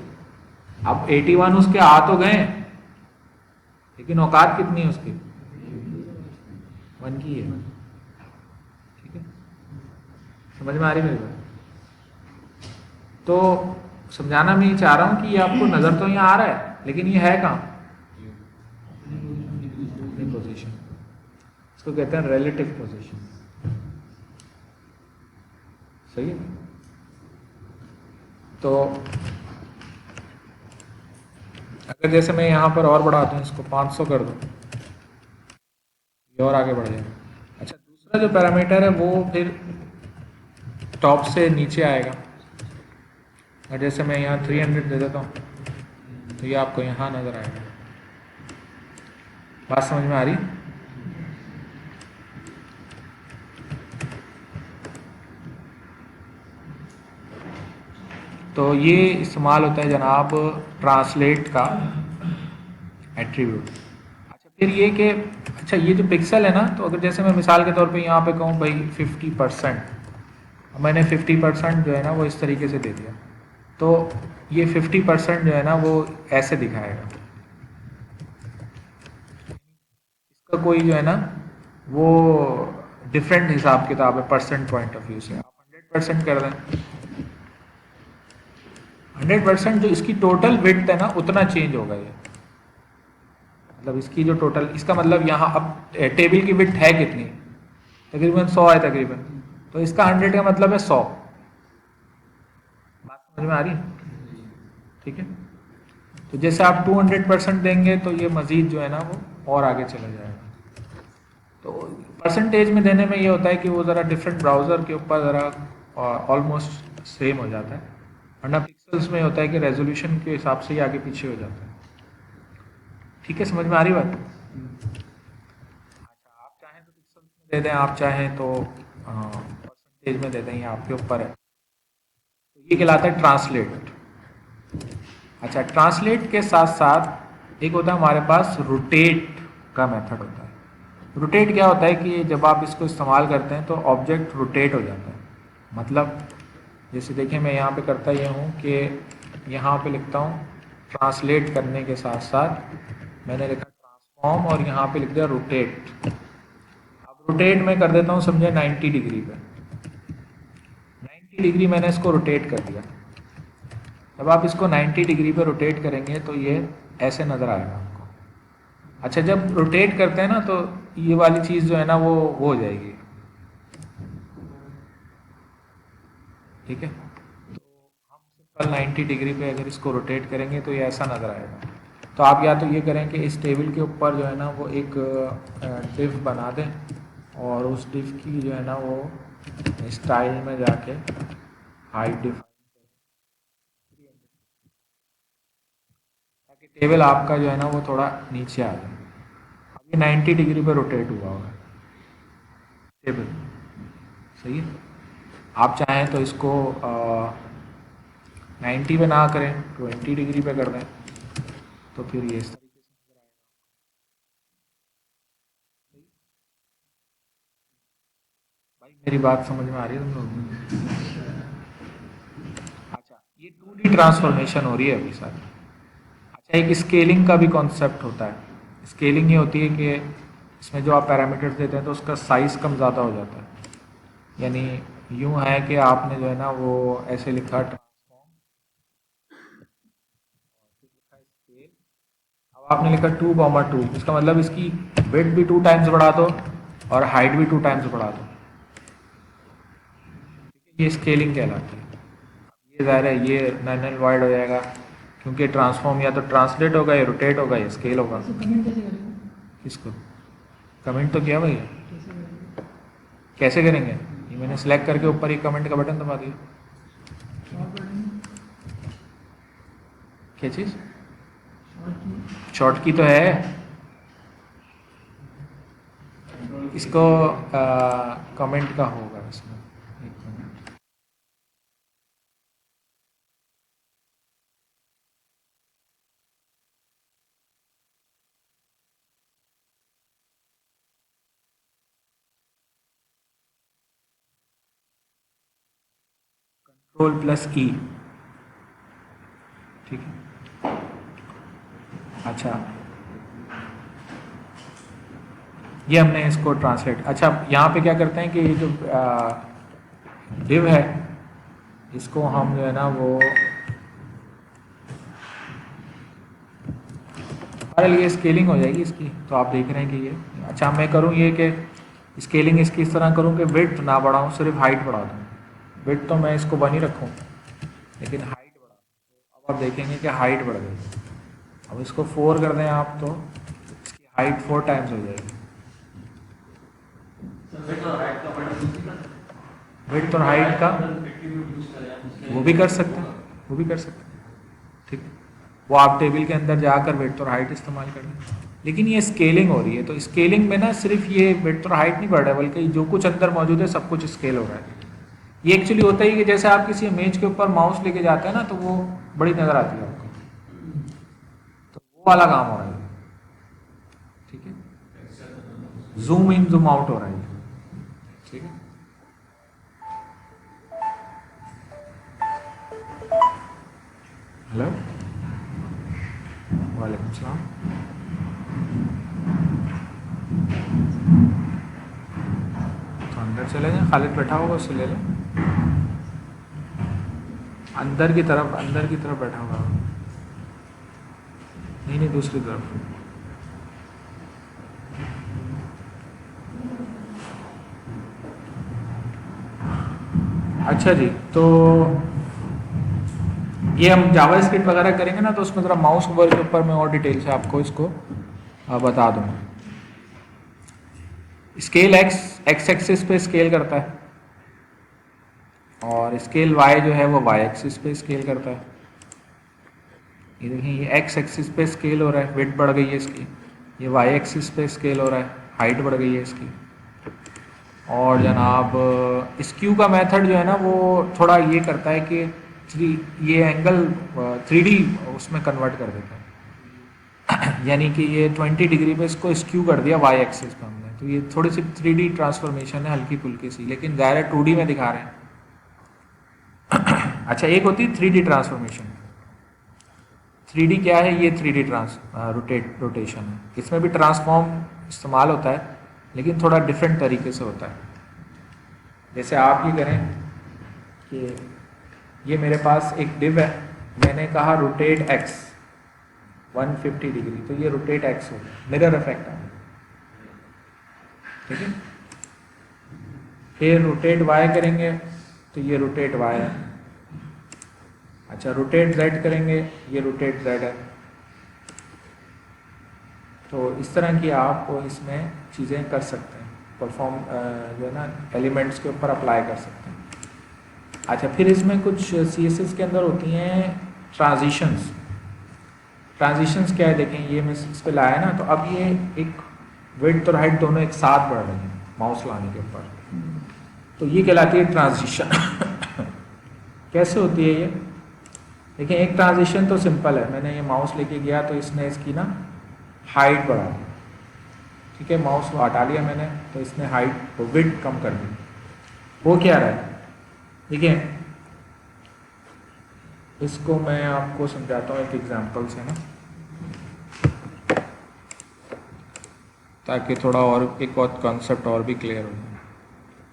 अब 81 उसके आ तो गए, लेकिन औकात कितनी है उसकी 1 की है। ठीक है, समझ में आ रही मेरी बात? तो समझाना मैं ये चाह रहा हूं कि ये आपको नजर तो यहाँ आ रहा है, लेकिन ये है कहाँ? पोजीशन, इसको कहते हैं रिलेटिव पोजीशन। सही है। तो अगर जैसे मैं यहाँ पर और बढ़ा दूँ, इसको 500 कर दूँ, ये और आगे बढ़ जाएगा। अच्छा, दूसरा जो पैरामीटर है वो फिर टॉप से नीचे आएगा, और जैसे मैं यहाँ 300 दे देता हूँ तो ये आपको यहाँ नज़र आएगा। बात समझ में आ रही? तो ये इस्तेमाल होता है जनाब ट्रांसलेट का एट्रीब्यूट। अच्छा, फिर ये कि अच्छा ये जो पिक्सल है ना, तो अगर जैसे मैं मिसाल के तौर पे यहाँ पे कहूँ भाई 50%, मैंने 50% जो है ना वो इस तरीके से दे दिया, तो ये 50% जो है ना वो ऐसे दिखाएगा, इसका कोई जो है ना वो डिफरेंट हिसाब किताब है परसेंट पॉइंट ऑफ व्यू से। आप 100% कर दें, 100% जो इसकी टोटल विड्थ है ना उतना चेंज होगा ये, मतलब इसकी जो टोटल, इसका मतलब यहाँ अब टेबल की विड्थ है कितनी, तकरीबन 100 है तकरीबन, तो इसका 100 का मतलब है 100। बात समझ में आ रही है? ठीक है। तो जैसे आप 200% देंगे तो ये मजीद जो है ना वो और आगे चला जाएगा। तो परसेंटेज में देने में ये होता है कि वो ज़रा डिफरेंट ब्राउज़र के ऊपर ज़रा ऑलमोस्ट सेम हो जाता है, वरना पिक्सल्स में होता है कि रेजोल्यूशन के हिसाब से ही आगे पीछे हो जाता है। ठीक है, समझ में आ रही बात? अच्छा, आप चाहें तो पिक्सल्स में दे दें, आप चाहें तो परसेंटेज में दे दें, ये आपके ऊपर है। तो ये कहलाता है ट्रांसलेट। अच्छा, ट्रांसलेट के साथ साथ एक होता है हमारे पास रोटेट का मेथड होता है। रोटेट क्या होता है कि जब आप इसको इस्तेमाल करते हैं तो ऑब्जेक्ट रोटेट हो जाता है, मतलब जैसे देखिए मैं यहाँ पे करता ये हूँ कि यहाँ पे लिखता हूँ ट्रांसलेट करने के साथ साथ मैंने लिखा ट्रांसफॉर्म और यहाँ पे लिख दिया रोटेट। अब रोटेट मैं कर देता हूँ समझे 90 डिग्री पे। 90 डिग्री मैंने इसको रोटेट कर दिया। जब आप इसको 90 डिग्री पे रोटेट करेंगे तो ये ऐसे नज़र आएगा आपको। अच्छा जब रोटेट करते हैं ना तो ये वाली चीज़ जो है ना वो हो जाएगी, ठीक है। तो हम सिंपल 90 डिग्री पे अगर इसको रोटेट करेंगे तो ये ऐसा नज़र आएगा। तो आप या तो ये करें कि इस टेबल के ऊपर जो है ना वो एक डिव बना दें और उस डिव की जो है ना वो स्टाइल में जाके हाइट डिफाइन ताकि टेबल आपका जो है ना वो थोड़ा नीचे आ जाए। अब ये 90 डिग्री पे रोटेट हुआ होगा टेबल, सही है। आप चाहें तो इसको 90 पे ना करें, 20 डिग्री पे कर दें, तो फिर ये इस तरीके से नजर आएगा। भाई मेरी बात समझ में आ रही है तुम लोग? अच्छा ये 2D ट्रांसफॉर्मेशन हो रही है अभी सर। अच्छा एक स्केलिंग का भी कॉन्सेप्ट होता है। स्केलिंग ये होती है कि इसमें जो आप पैरामीटर्स देते हैं तो उसका साइज़ कम ज़्यादा हो जाता है। यानी यूँ है कि आपने जो है ना वो ऐसे लिखा ट्रांसफॉर्म, फिर लिखा स्केल। अब आपने लिखा 2,2, इसका मतलब इसकी विड्थ भी 2 टाइम्स बढ़ा दो और हाइट भी 2 टाइम्स बढ़ा दो, ठीक है। ये स्केलिंग कहलाती है। ये ज़ाहिर है ये नल एंड वाइड हो जाएगा क्योंकि ट्रांसफॉर्म या तो ट्रांसलेट होगा या रोटेट होगा या स्केल होगा। किसको कमेंट तो किया भैया, कैसे करेंगे? ये मैंने सेलेक्ट करके ऊपर ही कमेंट का बटन दबा दिया। क्या चीज़? शॉर्ट की तो है इसको कमेंट का होगा इसमें। एक मिनट, Ctrl+E, ठीक है। अच्छा ये हमने इसको ट्रांसलेट। अच्छा यहाँ पे क्या करते हैं कि ये जो डिव है इसको हम जो है ना वो हमारे लिए स्केलिंग हो जाएगी इसकी। तो आप देख रहे हैं कि ये अच्छा मैं करूँ ये कि स्केलिंग इसकी इस तरह करूँ कि विड्थ ना बढ़ाऊँ, सिर्फ हाइट बढ़ा दूँ। विड्थ तो मैं इसको 1 ही रखूँ लेकिन हाइट बढ़ा दूँ। अब आप देखेंगे कि हाइट बढ़ गई। अब इसको 4 कर दें आप तो इसकी हाइट 4 टाइम्स हो जाएगी। विड्थ और हाइट का वो भी कर सकते हैं, वो भी कर सकते हैं, ठीक है। वो आप टेबल के अंदर जाकर विड्थ और हाइट इस्तेमाल कर लें। लेकिन ये स्केलिंग हो रही है तो स्केलिंग में ना सिर्फ ये विड्थ और हाइट नहीं बढ़ रहा है बल्कि जो कुछ अंदर मौजूद है सब कुछ स्केल हो रहा है। ये एक्चुअली होता ही कि जैसे आप किसी इमेज के ऊपर माउस लेके जाते हैं ना तो वो बड़ी नज़र आती है आपको, तो वो वाला काम हो रहा है, ठीक है। जूम इन जूम आउट हो रहा है, ठीक है। हेलो वालेकुम सलाम। तो अंदर चले जाएं, खालिद बैठा होगा उससे ले लें। अंदर की तरफ बैठा होगा। नहीं नहीं दूसरी तरफ। अच्छा जी तो ये हम जावास्क्रिप्ट वगैरह करेंगे ना तो उसमें ज़रा माउस ओवर के ऊपर मैं और डिटेल से आपको इसको बता दूँगा। स्केल एक्स एक्सिस पे स्केल करता है और स्केल वाई जो है वो वाई एक्सिस पे स्केल करता है। ये देखिए ये एक्स एक्सिस पे स्केल हो रहा है, विड्थ बढ़ गई है इसकी। ये वाई एक्सिस पे स्केल हो रहा है, हाइट बढ़ गई है इसकी। और जनाब स्क्यू का मेथड जो है ना वो थोड़ा ये करता है कि ये एंगल 3D उसमें कन्वर्ट कर देता है। यानी कि ये 20 डिग्री पे इसको स्क्यू कर दिया वाई एक्सिस पे हमने, तो ये थोड़ी सी 3D ट्रांसफॉर्मेशन है हल्की फुल्की सी, लेकिन ज़ाहिर है 2D में दिखा रहे हैं। अच्छा, एक होती है 3D ट्रांसफॉर्मेशन। 3D क्या है? ये 3D रोटेशन है। इसमें भी ट्रांसफॉर्म इस्तेमाल होता है, लेकिन थोड़ा डिफरेंट तरीके से होता है। जैसे आप ये करें कि ये मेरे पास एक डिव है, मैंने कहा रोटेट एक्स 150 डिग्री, तो ये रोटेट एक्स हो गया, मिरर इफेक्ट है, ठीक है। फिर रोटेट वाई करेंगे तो ये रोटेट वाई है। अच्छा, रोटेट जेड करेंगे, ये रोटेट जेड है। तो इस तरह की आप इसमें चीज़ें कर सकते हैं, परफॉर्म जो है ना एलिमेंट्स के ऊपर अप्लाई कर सकते हैं। अच्छा, फिर इसमें कुछ CSS के अंदर होती हैं ट्रांजिशंस। ट्रांजिशंस क्या है? देखें, ये मैं इस पे लाया ना, तो अब ये एक विड्थ और हाइट दोनों एक साथ बढ़ रही हैं माउस लाने के ऊपर, तो ये कहलाती है ट्रांजिशन। कैसे होती है ये? देखिए, एक ट्रांजिशन तो सिंपल है, मैंने ये माउस लेके गया तो इसने इसकी ना हाइट बढ़ा दी, ठीक है, माउस को हटा लिया मैंने तो इसने हाइट विड्थ कम कर दी। वो क्या रहा है? देखिए, इसको मैं आपको समझाता हूँ एक एग्जांपल से ना, ताकि थोड़ा और एक और कॉन्सेप्ट और भी क्लियर हो जाए।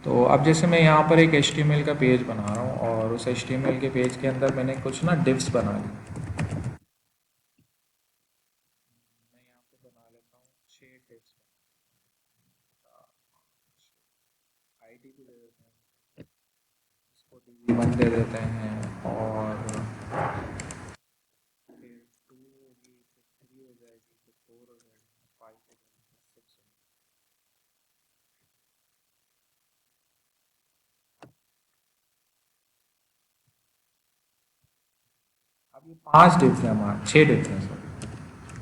तो अब जैसे मैं यहाँ पर एक HTML का पेज बना रहा हूँ, और उस HTML के पेज के अंदर मैंने कुछ ना डिव्स बना ली। मैं यहाँ पे बना लेता हूँ 6 डिव्स, ID भी दे देते हैं, इसको DB1 दे देते हैं, और फिर 2 होगी, फिर 3 हो जाएगी, फिर 4 हो जाएगी, 5 हो जाएगी, 6 हो जाएगी। अब ये 5 डिव्स हैं, हमारे 6 डिव्स हैं सर।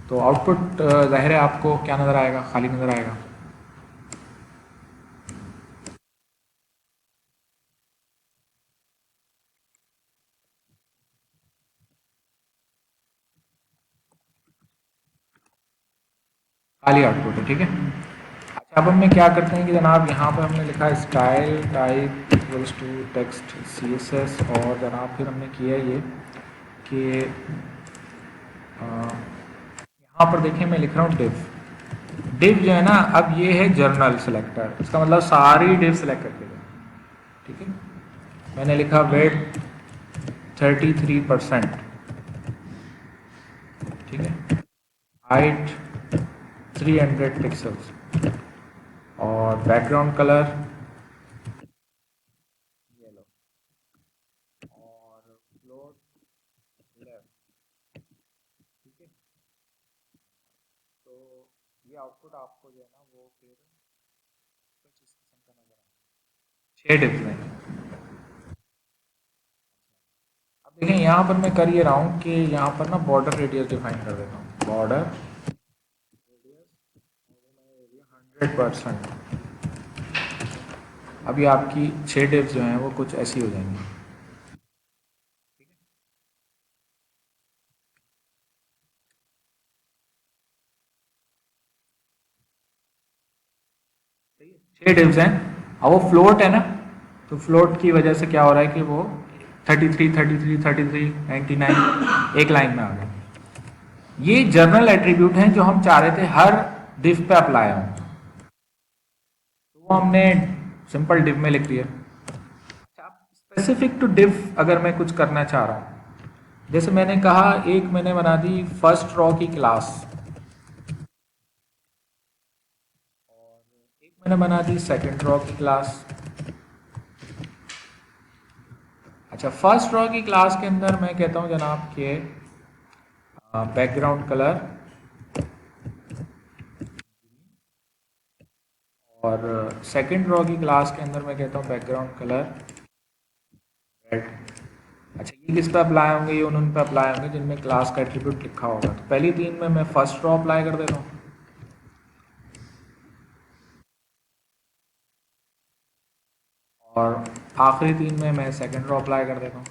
तो आउटपुट ज़ाहिर है आपको क्या नज़र आएगा? खाली नज़र आएगा। खाली आउटपुट है, ठीक है। अच्छा, अब हम क्या करते हैं कि जनाब यहाँ पर हमने लिखा style type equals to text CSS, और जनाब फिर हमने किया ये कि यहाँ पर देखें मैं लिख रहा हूँ डिव। डिव जो है ना, अब ये है जर्नल सेलेक्टर, इसका मतलब सारी डिव सेलेक्ट करके दो, ठीक है। मैंने लिखा वेट 33%, ठीक है, हाइट 300 पिक्सल्स, और बैकग्राउंड कलर येलो, और फ्लोट लेफ्ट, ठीक है। तो ये आउटपुट आपको जो है ना वो फिर कुछ इस किस्म का नजर आएगा, 6 डिफरेंट। अब देखें, यहाँ पर मैं कर ये रहा हूँ कि यहाँ पर ना बॉर्डर रेडियस डिफाइन कर देता हूँ, बॉर्डर रेडियस 100%। अभी आपकी 6 डिव्स जो हैं वो कुछ ऐसी हो जाएंगी, ठीक है। 6 डिव्स हैं, अब वो फ्लोट है ना, तो फ्लोट की वजह से क्या हो रहा है कि वो 33, 33, 33, 99 एक लाइन में आ गया। ये जर्नल एट्रीब्यूट हैं जो हम चाह रहे थे हर डिव पे अप्लाई हो, तो वो हमने सिंपल डिव में लिख दिया। स्पेसिफिक टू डिव अगर मैं कुछ करना चाह रहा हूँ, जैसे मैंने कहा एक मैंने बना दी फर्स्ट रॉ की क्लास, एक मैंने बना दी सेकंड रॉ की क्लास। अच्छा, फर्स्ट रॉ की क्लास के अंदर मैं कहता हूँ जनाब के बैकग्राउंड कलर, और सेकंड रॉ की क्लास के अंदर मैं कहता हूँ बैकग्राउंड कलर रेड। अच्छा, ये किस पे अप्लाई होंगे? ये उन पे अप्लाई होंगे जिनमें क्लास का एट्रीब्यूट लिखा होगा। तो पहली 3 में मैं फर्स्ट रॉ अप्लाई कर देता हूँ, और आखिरी 3 में मैं सेकंड रॉ अप्लाई कर देता हूँ।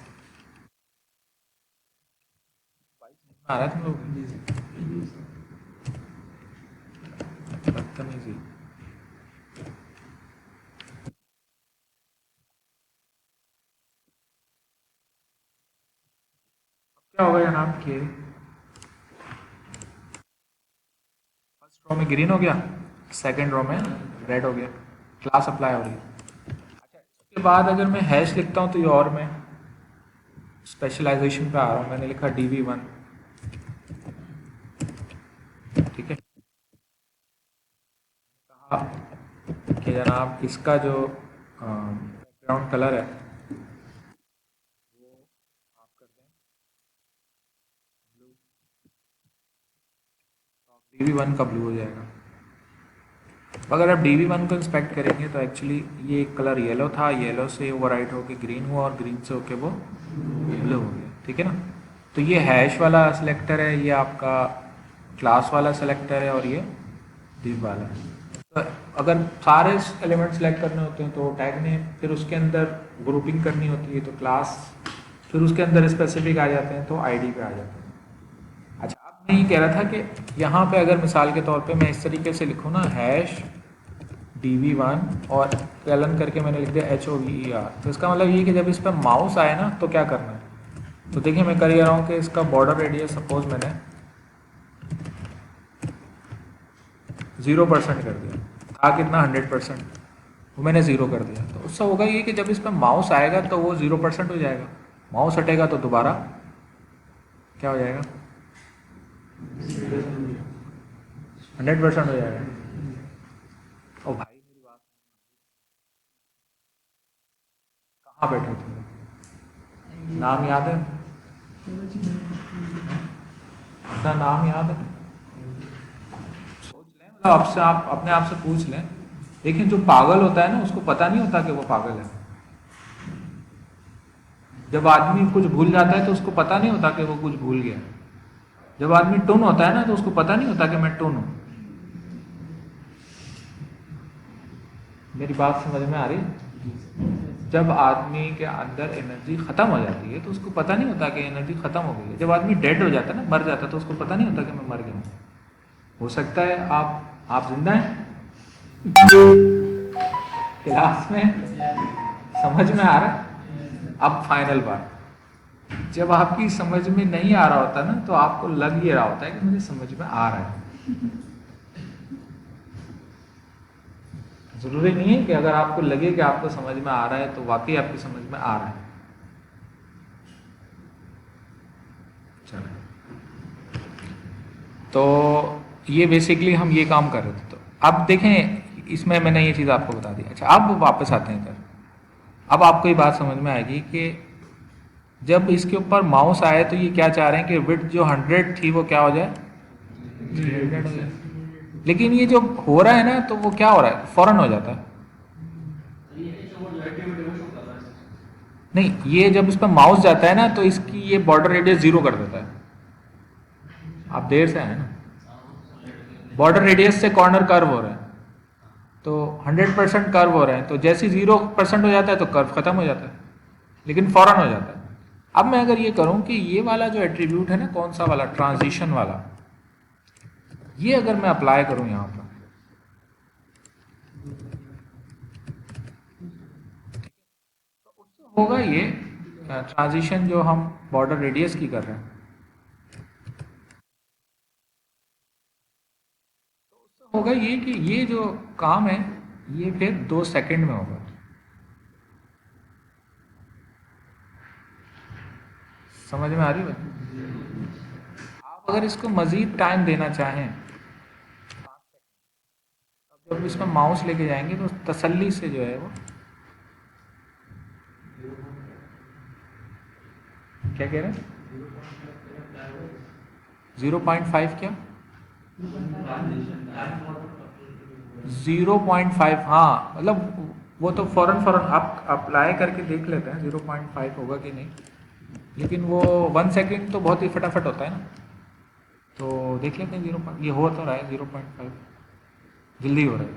आ रहा है तुम लोग बदतमीजी। क्या होगा जनाब कि फर्स्ट रो में ग्रीन हो गया, सेकंड रो में रेड हो गया, क्लास अप्लाई हो रही है। अच्छा, इसके बाद अगर मैं हैश लिखता हूँ तो ये और मैं स्पेशलाइजेशन पे आ रहा हूँ, मैंने लिखा DV1, ठीक है। कहा कि जनाब इसका जो बैकग्राउंड कलर है वो आप कर दें ब्लू, तो DV1 का ब्लू हो जाएगा। अगर आप DV1 को इंस्पेक्ट करेंगे तो एक्चुअली ये कलर येलो था, येलो से ओवरराइट होके ग्रीन हुआ और ग्रीन से होके वो ब्लू हो गया, ठीक है ना। तो ये हैश वाला सिलेक्टर है, ये आपका क्लास वाला सिलेक्टर है और ये div वाला है। तो अगर सारे एलिमेंट सेलेक्ट करने होते हैं तो टैग नेम, फिर उसके अंदर ग्रुपिंग करनी होती है तो क्लास, फिर उसके अंदर स्पेसिफिक आ जाते हैं तो आईडी पे आ जाते हैं। अच्छा, अब मैं ये कह रहा था कि यहाँ पे अगर मिसाल के तौर पे मैं इस तरीके से लिखूँ ना, हैश DV1 और कैलन करके मैंने लिख दिया HOVER, तो इसका मतलब ये कि जब इस पर माउस आए ना तो क्या करना है। तो देखिए मैं कर ये रहा हूँ कि इसका बॉर्डर रेडियस सपोज मैंने 0% कर दिया, था कितना 100%, वो मैंने 0 कर दिया। तो उससे होगा ये कि जब इस पर माउस आएगा तो वो 0% हो जाएगा, माउस हटेगा तो दोबारा क्या हो जाएगा, 100% हो जाएगा। ओ भाई मेरी बात कहाँ बैठे थे, नाम याद है, अपना नाम याद है, सोच लें, मतलब आपसे, आप अपने आप से पूछ लें। लेकिन जो पागल होता है ना उसको पता नहीं होता कि वो पागल है। जब आदमी कुछ भूल जाता है तो उसको पता नहीं होता कि वो कुछ भूल गया। जब आदमी टुन होता है ना तो उसको पता नहीं होता कि मैं टुन हूं। मेरी बात समझ में आ रही है? जब आदमी के अंदर एनर्जी खत्म हो जाती है तो उसको पता नहीं होता कि एनर्जी खत्म हो गई है। जब आदमी डेड हो जाता है ना, मर जाता है, तो उसको पता नहीं होता कि मैं मर गया। हो सकता है आप जिंदा हैं, क्लास में समझ में आ रहा है। अब फाइनल बात, जब आपकी समझ में नहीं आ रहा होता ना तो आपको लग ये रहा होता है कि मुझे समझ में आ रहा है। जरूरी नहीं है कि अगर आपको लगे कि आपको समझ में आ रहा है तो वाकई आपकी समझ में आ रहा है। चलो, तो ये बेसिकली हम ये काम कर रहे थे। तो अब देखें, इसमें मैंने ये चीज़ आपको बता दी। अच्छा, अब वापस आते हैं इधर। अब आपको ये बात समझ में आएगी कि जब इसके ऊपर माउस आए तो ये क्या चाह रहे हैं कि विड्थ जो 100 थी वो क्या हो जाए, 300 हो जाए। लेकिन ये जो हो रहा है ना तो वो क्या हो रहा है, फौरन हो जाता है। नहीं, ये जब इस पर माउस जाता है ना तो इसकी ये बॉर्डर रेडियस 0 कर देता है। आप देर से आए ना, बॉर्डर रेडियस से कॉर्नर कर्व हो रहा है, तो 100% कर्व हो रहे हैं, तो जैसे 0% हो जाता है तो कर्व खत्म हो जाता है, लेकिन फौरन हो जाता है। अब मैं अगर ये करूं कि ये वाला जो एट्रीब्यूट है ना, कौन सा वाला, ट्रांजिशन वाला, ये अगर मैं अप्लाई करूं यहां पर, तो उससे होगा ये ट्रांजिशन जो हम बॉर्डर रेडियस की कर रहे हैं, तो उससे होगा ये कि ये जो काम है ये फिर 2 सेकंड में होगा। समझ में आ रही है? आप अगर इसको मजीद टाइम देना चाहें, अब जब इसमें माउस लेके जाएंगे तो तसल्ली से जो है वो, क्या कह रहे हैं, 0.5 क्या, 0.5, हाँ, मतलब वो तो फौरन फौरन आप अप्लाई करके देख लेते हैं 0.5 होगा कि नहीं। लेकिन वो 1 सेकंड तो बहुत ही फटाफट होता है ना, तो देख लेते हैं 0. ये हो तो रहा है 0.5, जल्दी हो रहा है।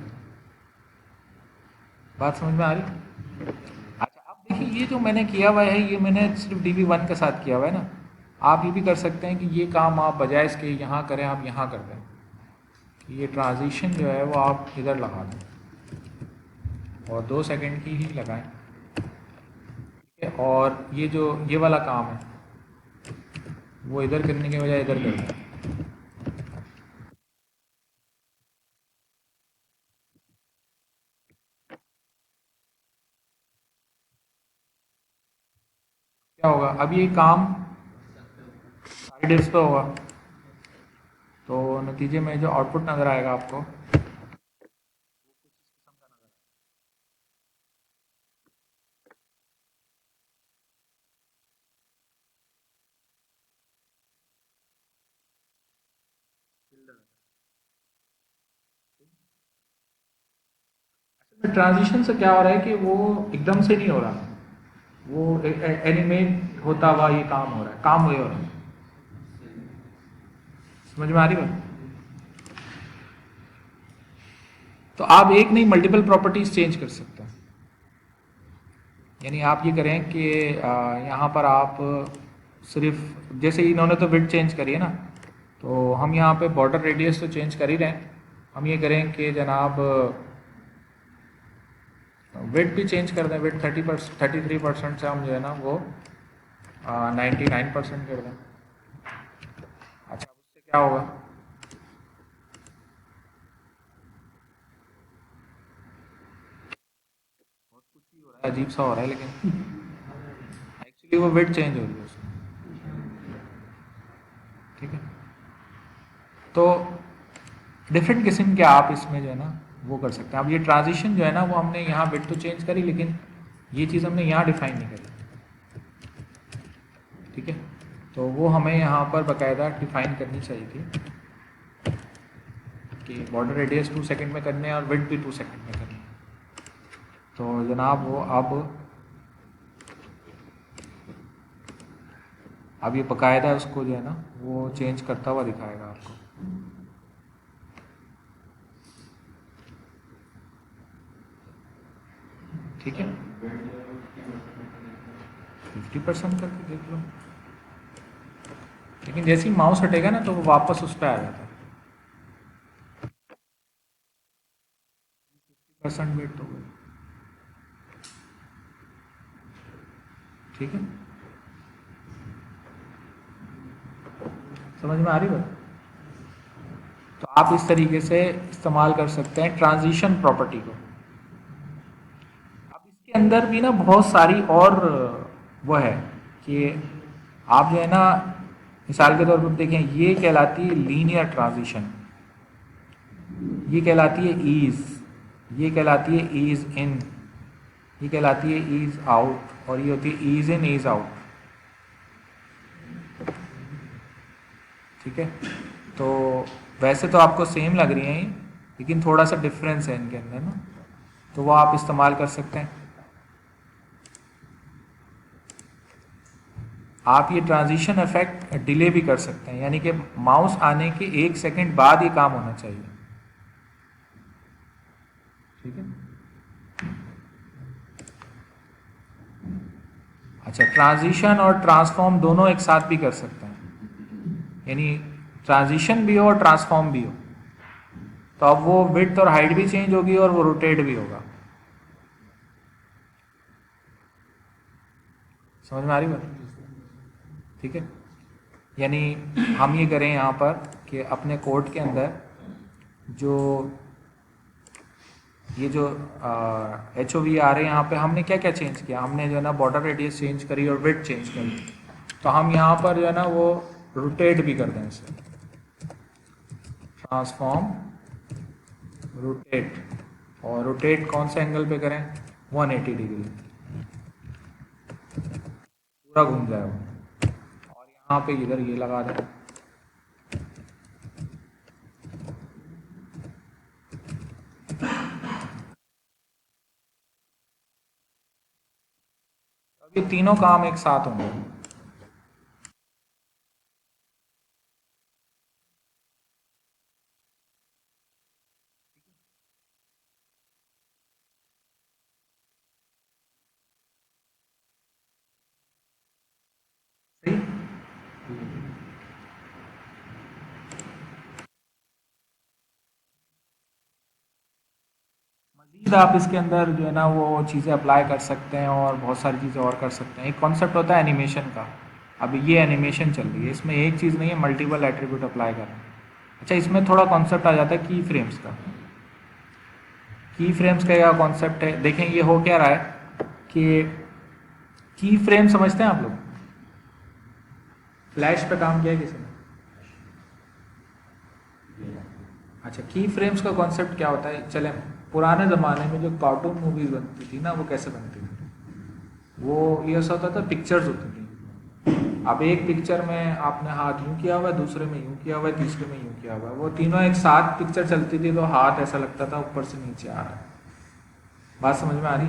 बात समझ में आ रही? अच्छा, अब देखिए ये जो मैंने किया हुआ है ये मैंने सिर्फ DV1 के साथ किया हुआ है ना। आप ये भी कर सकते हैं कि ये काम आप बजाय इसके यहाँ करें, आप यहाँ कर दें, ये ट्रांजिशन जो है वो आप इधर लगा दें और 2 सेकंड की ही लगाएं, ठीक है। और ये जो ये वाला काम है वो इधर करने के बजाय इधर करता है। क्या होगा, अब ये काम सारी डिस्क पे होगा, तो नतीजे में जो आउटपुट नज़र आएगा आपको, ट्रांजिशन से क्या हो रहा है कि वो एकदम से नहीं हो रहा, वो एनिमेट होता हुआ ये काम हो रहा है, काम वही हो रहा है। समझ में आ रही बात? तो आप एक नहीं मल्टीपल प्रॉपर्टीज चेंज कर सकते हैं। यानी आप ये करें कि यहाँ पर आप सिर्फ, जैसे इन्होंने तो विड्थ चेंज करी है ना, तो हम यहाँ पे बॉर्डर रेडियस तो चेंज कर ही रहे हैं। हम ये करें कि जनाब विड्थ भी चेंज कर दें, विड्थ 33% से हम जो है ना वो 99% कर दें। अच्छा, उससे क्या होगा, बहुत कुछ ही हो रहा है, अजीब सा हो रहा है, लेकिन एक्चुअली वो विड्थ चेंज हो रही है उसमें। ठीक है, तो डिफरेंट किस्म के आप इसमें जो है ना वो कर सकते हैं। अब ये ट्रांजिशन जो है ना वो हमने यहाँ विड्थ तो चेंज करी, लेकिन ये चीज़ हमने यहाँ डिफाइन नहीं करी। ठीक है, तो वो हमें यहाँ पर बाकायदा डिफाइन करनी चाहिए थी कि बॉर्डर रेडियस 2 सेकंड में करने हैं और विड्थ भी 2 सेकंड में करने हैं। तो जनाब वो अब ये बाकायदा उसको जो है ना वो चेंज करता हुआ दिखाएगा आपको। ठीक है, 50% करके देख लो, लेकिन जैसे ही माउस हटेगा ना तो वो वापस उस पर आ जाता है। 50% वेट तो गई। ठीक है, समझ में आ रही बात? तो आप इस तरीके से इस्तेमाल कर सकते हैं ट्रांजिशन प्रॉपर्टी को। अब इसके अंदर भी ना बहुत सारी और वो है कि आप जो है ना मिसाल के तौर पर देखें, ये कहलाती है लीनियर ट्रांजिशन, ये कहलाती है ईज, ये कहलाती है ईज इन, ये कहलाती है ईज आउट, और ये होती है ईज इन ईज आउट। ठीक है, तो वैसे तो आपको सेम लग रही हैं, लेकिन थोड़ा सा डिफरेंस है इनके अंदर ना, तो वो आप इस्तेमाल कर सकते हैं। आप ये ट्रांजिशन इफेक्ट डिले भी कर सकते हैं, यानी कि माउस आने के 1 सेकंड बाद ये काम होना चाहिए। ठीक है, अच्छा, ट्रांजिशन और ट्रांसफॉर्म दोनों एक साथ भी कर सकते हैं, यानी ट्रांजिशन भी हो और ट्रांसफॉर्म भी हो, तो अब वो विड्थ और हाइट भी चेंज होगी और वो रोटेट भी होगा। समझ में आ रही बात? ठीक है, यानी हम ये करें यहाँ पर कि अपने कोड के अंदर जो ये जो एच ओ वी आ रहे हैं यहाँ पे हमने क्या क्या चेंज किया, हमने जो है ना बॉर्डर रेडियस चेंज करी और विड्थ चेंज करी, तो हम यहाँ पर जो है ना वो रोटेट भी कर दें इसे, ट्रांसफॉर्म रोटेट, और रोटेट कौन से एंगल पे करें, 180 डिग्री, पूरा घूम जाए वो, और यहाँ पे इधर ये लगा दें। अब ये तीनों काम एक साथ होंगे। सही, मजीद आप इसके अंदर जो है ना वो चीज़ें अप्लाई कर सकते हैं और बहुत सारी चीज़ें और कर सकते हैं। एक कॉन्सेप्ट होता है एनिमेशन का, अब ये एनिमेशन चल रही है, इसमें एक चीज़ नहीं है, मल्टीपल एट्रीब्यूट अप्लाई कर रहे हैं। अच्छा, इसमें थोड़ा कॉन्सेप्ट आ जाता है की फ्रेम्स का। की फ्रेम्स का क्या कॉन्सेप्ट है, देखें ये हो क्या रहा है कि की फ्रेम समझते हैं आप लोग? फ्लैश पे काम किया है किसी ने? अच्छा, की फ्रेम्स का कॉन्सेप्ट क्या होता है, चले पुराने ज़माने में जो कार्टून मूवीज बनती थी ना, वो कैसे बनती थी? वो ये ऐसा होता था, पिक्चर्स होती थी। अब एक पिक्चर में आपने हाथ यूँ किया हुआ है, दूसरे में यूँ किया हुआ है, तीसरे में यूँ किया हुआ है, वो तीनों एक साथ पिक्चर चलती थी, तो हाथ ऐसा लगता था ऊपर से नीचे आ रहा है। बात समझ में आ रही?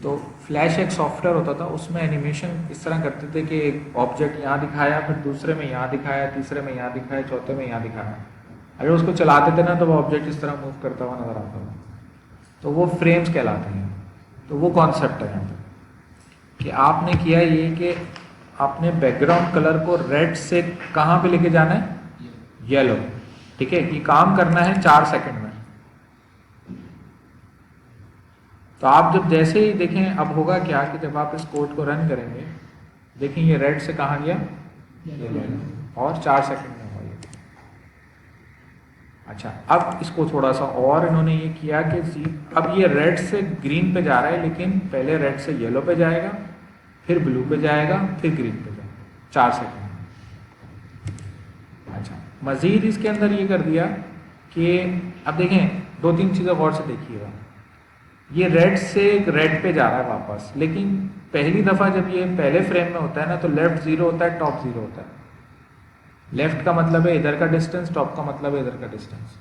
तो फ्लैश एक सॉफ्टवेयर होता था, उसमें एनिमेशन इस तरह करते थे कि एक ऑब्जेक्ट यहाँ दिखाया, फिर दूसरे में यहाँ दिखाया, तीसरे में यहाँ दिखाया, चौथे में यहाँ दिखाया। अगर उसको चलाते थे ना, तो वो ऑब्जेक्ट इस तरह मूव करता हुआ नजर आता था, तो वो फ्रेम्स कहलाते हैं। तो वो कॉन्सेप्ट है यहाँ पर कि आपने किया ये कि आपने बैकग्राउंड कलर को रेड से कहाँ पे लेके जाना है, येलो। ठीक है, कि काम करना है 4 सेकंड में। तो आप जब जैसे ही देखें, अब होगा क्या कि जब आप इस कोड को रन करेंगे, देखें ये रेड से कहाँ गया, और 4 सेकंड में हुआ ये। अच्छा, अब इसको थोड़ा सा और इन्होंने ये किया कि अब ये रेड से ग्रीन पे जा रहा है, लेकिन पहले रेड से येलो पे जाएगा, फिर ब्लू पे जाएगा, फिर ग्रीन पे जाएगा, 4 सेकंड। अच्छा, मजीद इसके अंदर ये कर दिया कि अब देखें 2-3 चीज़ें गौर से देखिएगा। ये रेड से रेड पे जा रहा है वापस, लेकिन पहली दफ़ा जब ये पहले फ्रेम में होता है ना, तो लेफ्ट 0 होता है, टॉप 0 होता है। लेफ्ट का मतलब है इधर का डिस्टेंस, टॉप का मतलब है इधर का डिस्टेंस।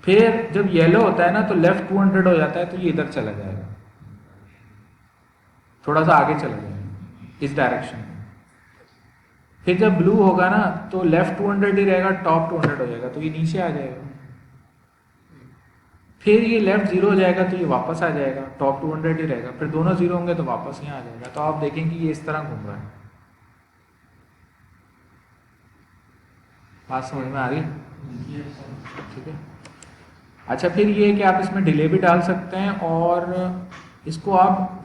फिर जब येलो होता है ना, तो लेफ्ट 200 हो जाता है, तो ये इधर चला जाएगा, थोड़ा सा आगे चला जाएगा इस डायरेक्शन में। फिर जब ब्लू होगा ना, तो लेफ्ट 200 ही रहेगा, टॉप 200 हो जाएगा, तो ये नीचे आ जाएगा। फिर ये लेफ्ट 0 हो जाएगा, तो ये वापस आ जाएगा, टॉप 200 ही रहेगा, फिर दोनों 0 होंगे तो वापस यहाँ आ जाएगा। तो आप देखेंगे ये इस तरह घूम रहा है। बात समझ में आ रही है? ठीक है। अच्छा, फिर ये कि आप इसमें डिले भी डाल सकते हैं, और इसको आप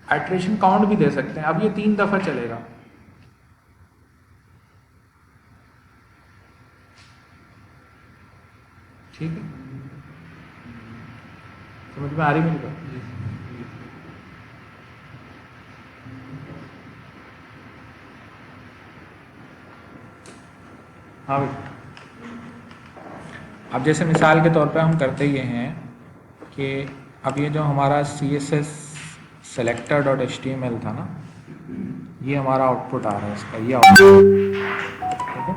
आइट्रेशन काउंट भी दे सकते हैं। अब ये 3 दफ़ा चलेगा। ठीक है, समझ में आ रही मेरी बात? हाँ भाई, अब जैसे मिसाल के तौर पे हम करते ये हैं कि अब ये जो हमारा CSS सेलेक्टर डॉट HTML था ना, ये हमारा आउटपुट आ रहा है इसका, ये आउटपुट। ठीक है,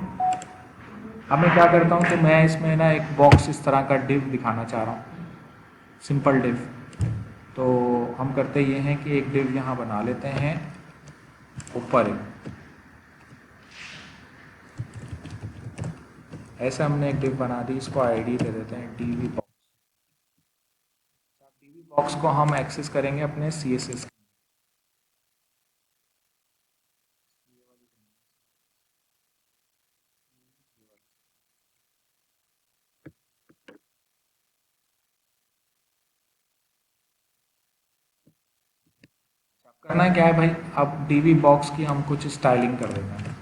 अब मैं क्या करता हूँ कि मैं इसमें ना एक बॉक्स इस तरह का डिव दिखाना चाह रहा हूँ, सिंपल डिव। तो हम करते ये हैं कि एक डिव यहाँ बना लेते हैं ऊपर एक, ऐसे हमने एक डिव बना दी, इसको आईडी दे देते हैं DB बॉक्स। DB बॉक्स को हम एक्सेस करेंगे अपने CSS। करना क्या है भाई, अब DB बॉक्स की हम कुछ स्टाइलिंग कर देते हैं।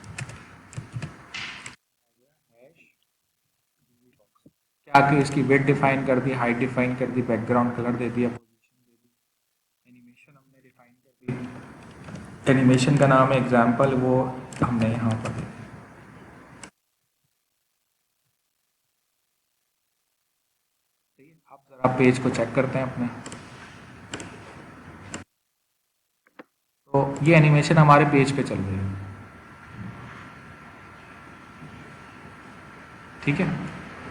क्या कि इसकी विड्थ डिफाइन कर दी, हाइट डिफाइन कर दी, बैकग्राउंड कलर दे दिया, पोजीशन दे दी, एनिमेशन हमने डिफाइन कर दी। एनिमेशन का नाम है एग्जाम्पल, वो हमने यहाँ पर दे दिया। आप जरा पेज को चेक करते हैं अपने, तो ये एनिमेशन हमारे पेज पे चल रही है। ठीक है।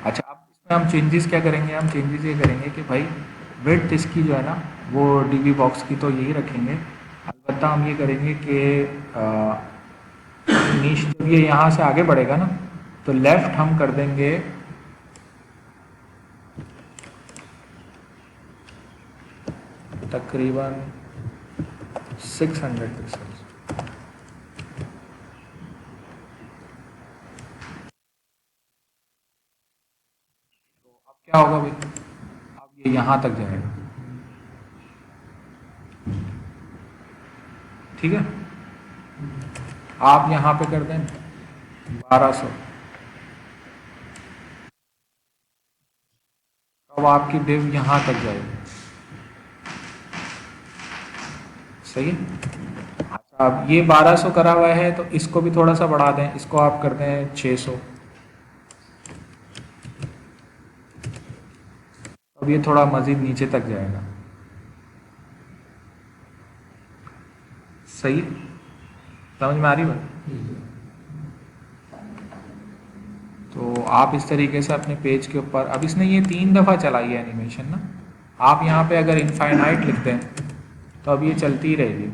अच्छा, अब इसमें हम चेंजेस क्या करेंगे, हम चेंजेस ये करेंगे कि भाई विड्थ इसकी जो है ना, वो DB बॉक्स की तो यही रखेंगे। अलबत्ता हम ये करेंगे कि नीच जब ये यहाँ से आगे बढ़ेगा ना, तो लेफ्ट हम कर देंगे तकरीबन 600 पिक्सल्स। तो अब क्या होगा भाई, अब ये यहाँ तक जाएगा। ठीक है, आप यहाँ पे कर दें 1200, अब आपकी div यहाँ तक जाएगी। सही है। अच्छा, अब ये 1200 करा हुआ है तो इसको भी थोड़ा सा बढ़ा दें, इसको आप कर दें 600। अब ये थोड़ा मज़ीद नीचे तक जाएगा। सही, समझ में आ रही बात? तो आप इस तरीके से अपने पेज के ऊपर, अब इसने ये 3 दफ़ा चलाई है एनिमेशन ना, आप यहाँ पे अगर इनफाइनाइट लिख दें तो अब ये चलती ही रहेगी।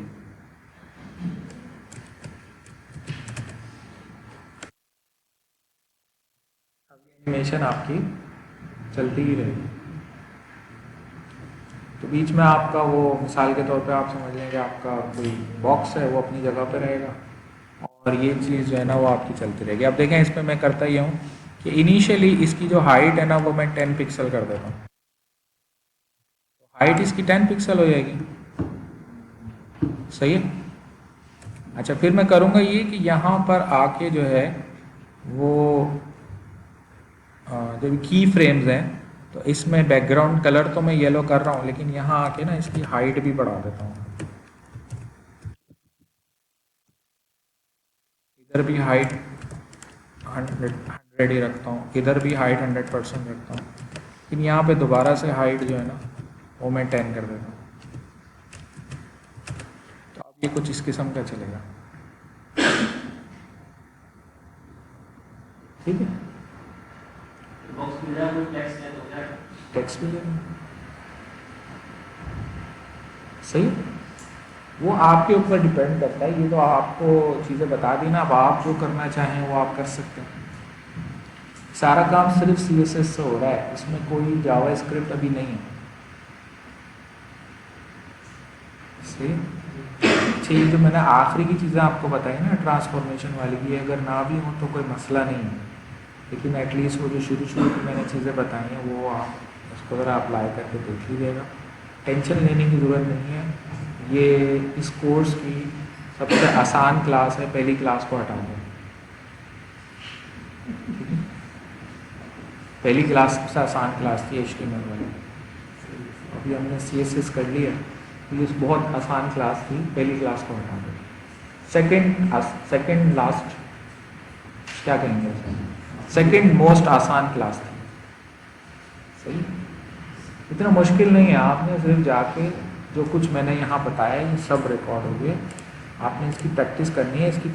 एनिमेशन आपकी चलती ही रहेगी। तो बीच में आपका वो, मिसाल के तौर पे आप समझ लें कि आपका कोई बॉक्स है वो अपनी जगह पे रहेगा और ये चीज़ जो है ना वो आपकी चलती रहेगी। अब देखें इसमें मैं करता ये हूँ कि इनिशियली इसकी जो हाइट है ना वो मैं 10 पिक्सल कर देता हूँ, तो हाइट इसकी 10 पिक्सल हो जाएगी। सही है। अच्छा, फिर मैं करूँगा ये कि यहाँ पर आके जो है वो जो की फ्रेम्स हैं, तो इसमें बैकग्राउंड कलर तो मैं येलो कर रहा हूँ, लेकिन यहाँ आके ना इसकी हाइट भी बढ़ा देता हूँ। इधर भी हाइट 100 ही रखता हूँ, इधर भी हाइट 100% रखता हूँ, लेकिन यहाँ पे दोबारा से हाइट जो है ना वो मैं 10 कर देता हूँ। तो अब ये कुछ इस किस्म का चलेगा। ठीक है। टेक्स्ट भी सही, वो आपके ऊपर डिपेंड करता है। ये तो आपको चीज़ें बता दी ना, अब आप जो करना चाहें वो आप कर सकते हैं। सारा काम सिर्फ CSS से हो रहा है, इसमें कोई जावा स्क्रिप्ट अभी नहीं है। सही। अच्छा, ये जो मैंने आखिरी की चीज़ें आपको बताई ना ट्रांसफॉर्मेशन वाली, ये अगर ना भी हो तो कोई मसला नहीं है, लेकिन एटलीस्ट वो जो शुरू की मैंने चीज़ें बताई हैं वो आप उसको ज़रा अप्लाई करके देख लीजिएगा। टेंशन लेने की ज़रूरत नहीं है। ये इस कोर्स की सबसे आसान क्लास है, पहली क्लास को हटा दें। पहली क्लास सबसे आसान क्लास थी HTML वाली, अभी हमने CSS कर लिया, तो ये बहुत आसान क्लास थी, पहली क्लास को हटा दें। सेकंड लास्ट क्या कहेंगे, सेकंड मोस्ट आसान क्लास थी। सही, इतना मुश्किल नहीं है। आपने सिर्फ जाके जो कुछ मैंने यहाँ बताया ये सब रिकॉर्ड हो गए, आपने इसकी प्रैक्टिस करनी है। इसकी